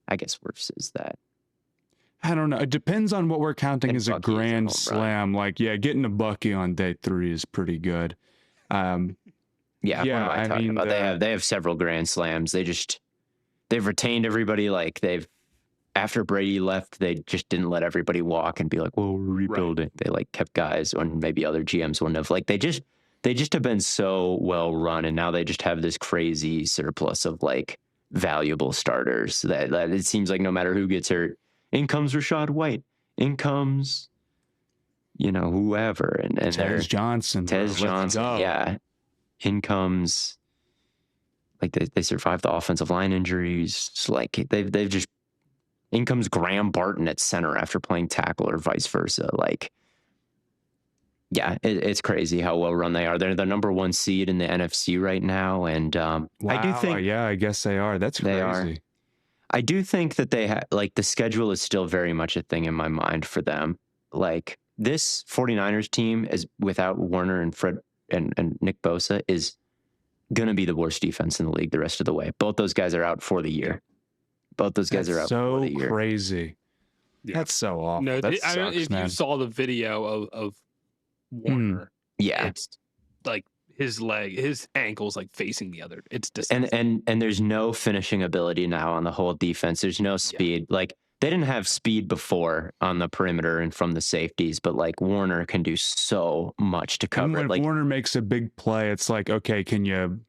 I guess worse is that.
I don't know. It depends on what we're counting as a grand slam. Like, getting a Bucky on day 3 is pretty good.
What am I talking about? They have several grand slams. They've retained everybody. Like after Brady left, they just didn't let everybody walk and be like, well, we're rebuilding. Right. They like kept guys when maybe other GMs wouldn't have. Like they just have been so well run, and now they just have this crazy surplus of like valuable starters that it seems like no matter who gets hurt. In comes Rashad White. In comes, whoever. And
Tez Johnson.
Yeah. In comes, like they survived the offensive line injuries. So like they've just, in comes Graham Barton at center after playing tackle or vice versa. Like, yeah, it's crazy how well run they are. They're the number 1 seed in the NFC right now. And I do think.
Yeah, I guess they are. That's crazy.
They are. I do think that they the schedule is still very much a thing in my mind for them. Like this 49ers team is without Warner and Fred and Nick Bosa is going to be the worst defense in the league the rest of the way. Both those guys are out for the year. Both those guys are out for the year.
So crazy. Yeah. That's so awful.
No,
that
I don't know if you saw the video of Warner.
Yeah.
It's like his ankle's like facing the other. It's disgusting.
And there's no finishing ability now on the whole defense. There's no speed. Yeah. Like they didn't have speed before on the perimeter and from the safeties, but like Warner can do so much to cover
and when
it. Like
Warner makes a big play, it's like, okay, can you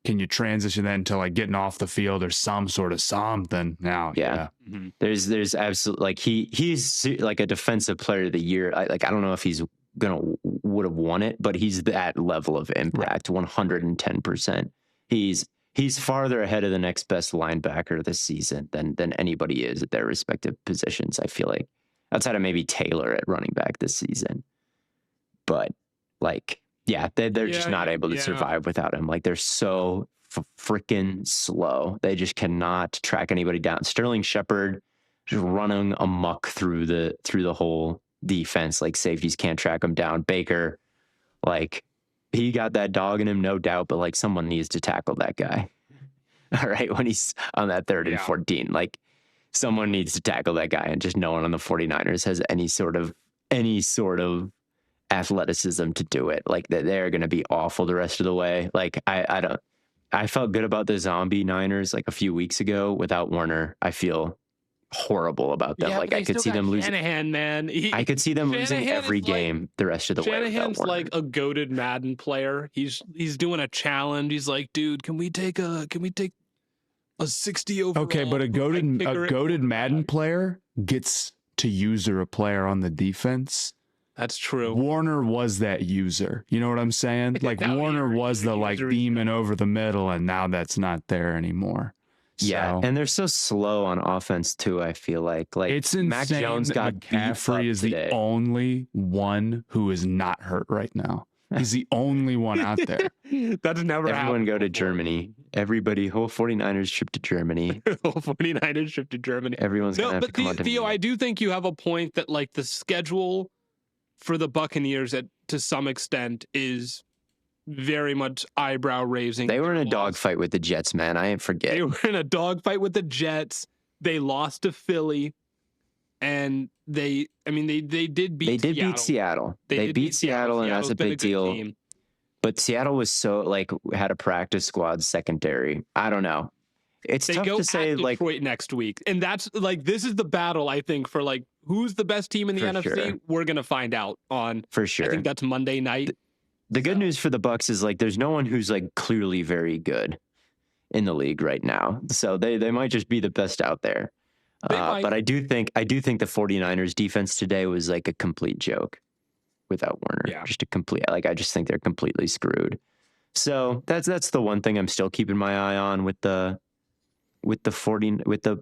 can you transition that into like getting off the field or some sort of something now?
Yeah.
Mm-hmm.
There's absolutely like he's like a defensive player of the year. I don't know if he's would have won it, but he's that level of impact, 110%. He's farther ahead of the next best linebacker this season than anybody is at their respective positions. I feel like outside of maybe Taylor at running back this season, but like, yeah, they're just not able to survive without him. Like they're so freaking slow. They just cannot track anybody down. Sterling Shepard just running amok through the whole defense. Like safeties can't track him down. Baker, like he got that dog in him, no doubt, but like someone needs to tackle that guy. All right, when he's on that 3rd and 14, like someone needs to tackle that guy, and just no one on the 49ers has any sort of athleticism to do it. Like they're going to be awful the rest of the way. Like I felt good about the zombie Niners like a few weeks ago without Warner. I feel horrible about them. Like I could see them losing.
Shanahan, man.
I could see them losing every game the rest of the way.
Shanahan's like a goated Madden player. He's doing a challenge. He's like, dude, can we take a 60 overall?
Okay, but a goated Madden player gets to user a player on the defense.
That's true.
Warner was that user. You know what I'm saying? Like Warner was the like demon over the middle, and now that's not there anymore.
Yeah, and they're so slow on offense too. I feel like
it's insane.
Mac Jones got
McCaffrey is
today.
The only one who is not hurt right now. He's the only one out there.
That's never happened.
Everyone go to Germany. Everybody, whole 49ers trip to Germany.
Whole 49ers trip to Germany.
Everyone's gonna have to come on to
Theo, I do think you have a point that like the schedule for the Buccaneers to some extent is very much eyebrow raising.
They were in a dogfight with the Jets, man. I ain't forget.
They were in a dogfight with the Jets. They lost to Philly, and they did beat
Seattle. They beat Seattle, and that's a big deal. Team. But Seattle was so like had a practice squad secondary. I don't know. It's tough to say. Like
Detroit next week, and that's like this is the battle I think for like who's the best team in the NFC. Sure. We're gonna find out on
for sure.
I think that's Monday night.
The good news for the Bucs is like there's no one who's like clearly very good in the league right now. So they might just be the best out there. But I do think the 49ers defense today was like a complete joke without Warner.
Yeah.
Just a complete I just think they're completely screwed. So that's the one thing I'm still keeping my eye on with the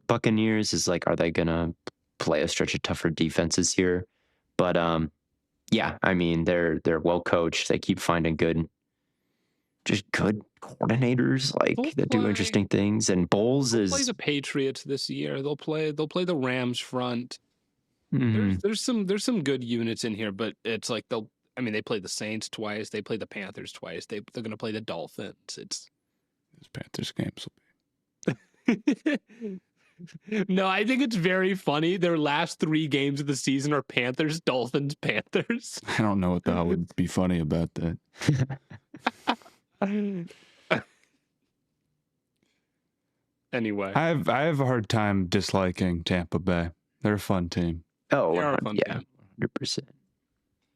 Buccaneers is like, are they gonna play a stretch of tougher defenses here? But yeah, I mean they're well coached. They keep finding good coordinators that do interesting things. And Bowles
is play the Patriots this year. They'll play the Rams front. Mm-hmm. There's some good units in here, but it's like they play the Saints twice. They play the Panthers twice. They're going to play the Dolphins. Those
Panthers games will be.
No, I think it's very funny. Their last 3 games of the season are Panthers, Dolphins, Panthers.
I don't know what the hell would be funny about that.
Anyway,
I have a hard time disliking Tampa Bay. They're a fun team.
Oh, they are a fun team. 100%.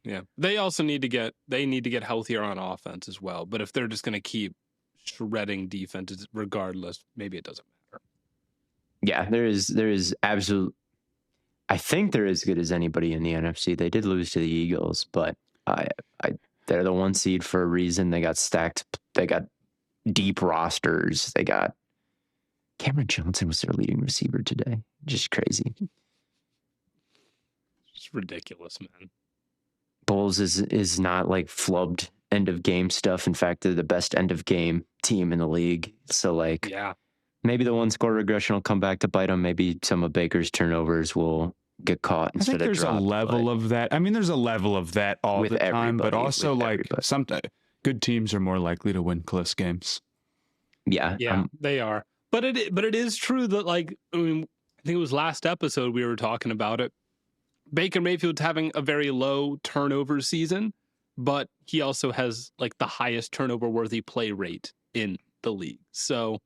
Yeah, they also need to get healthier on offense as well. But if they're just going to keep shredding defenses regardless, maybe it doesn't matter.
Yeah, there is absolute. I think they're as good as anybody in the NFC. They did lose to the Eagles, but they're the 1 seed for a reason. They got stacked. They got deep rosters. They got Cameron Johnson was their leading receiver today. Just crazy.
It's ridiculous, man.
Bulls is not like flubbed end of game stuff. In fact, they're the best end of game team in the league. So maybe the 1-score regression will come back to bite them. Maybe some of Baker's turnovers will get caught instead of dropped.
There's a level of that. I mean, there's a level of that all the time, but also sometimes good teams are more likely to win close games.
Yeah,
they are. But it is true that I think it was last episode we were talking about it. Baker Mayfield's having a very low turnover season, but he also has the highest turnover worthy play rate in the league. So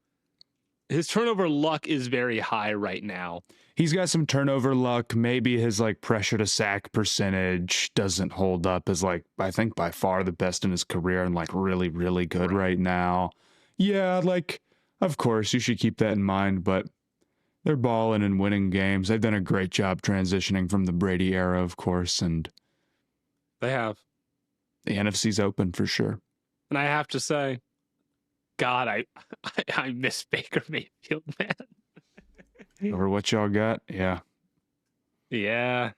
his turnover luck is very high right now.
He's got some turnover luck. Maybe his pressure to sack percentage doesn't hold up as I think by far the best in his career and really, really good right now. Yeah, like, of course, you should keep that in mind, but they're balling and winning games. They've done a great job transitioning from the Brady era, of course, and
They have.
the NFC's open for sure.
And I have to say, God, I miss Baker Mayfield, man.
Over what y'all got? Yeah.
Yeah.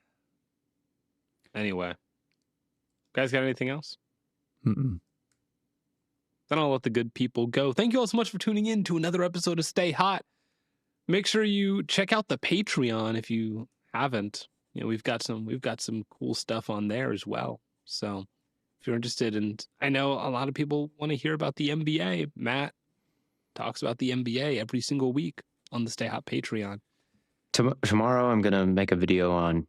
Anyway. Guys got anything else?
Mm-mm.
Then I'll let the good people go. Thank you all so much for tuning in to another episode of Stay Hot. Make sure you check out the Patreon if you haven't. You know, we've got some cool stuff on there as well. So if you're interested, and I know a lot of people want to hear about the NBA. Matt talks about the NBA every single week on the Stay Hot Patreon.
Tomorrow, I'm gonna make a video on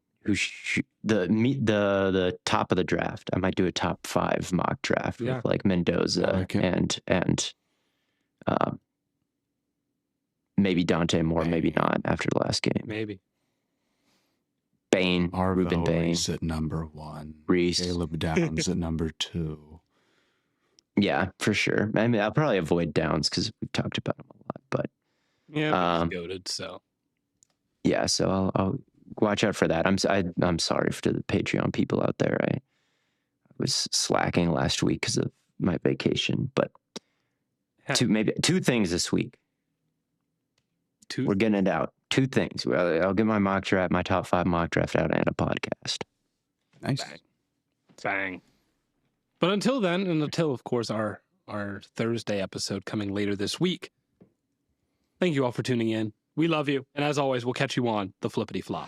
the top of the draft. I might do a top 5 mock draft with like Mendoza and maybe Dante Moore, maybe not after the last game.
Maybe
Bain, Ruben Bain
Reese at number 1.
Reese,
Caleb Downs at number 2.
Yeah, for sure. I mean, I'll probably avoid Downs because we've talked about him a lot, but
he's goated, so
yeah. So I'll watch out for that. I'm sorry to the Patreon people out there. I was slacking last week because of my vacation, but two things this week. We're getting it out. 2 things. I'll get my top 5 mock draft out and a podcast.
Nice.
Bang. But until then, and until, of course, our Thursday episode coming later this week, thank you all for tuning in. We love you. And as always, we'll catch you on the Flippity Flop.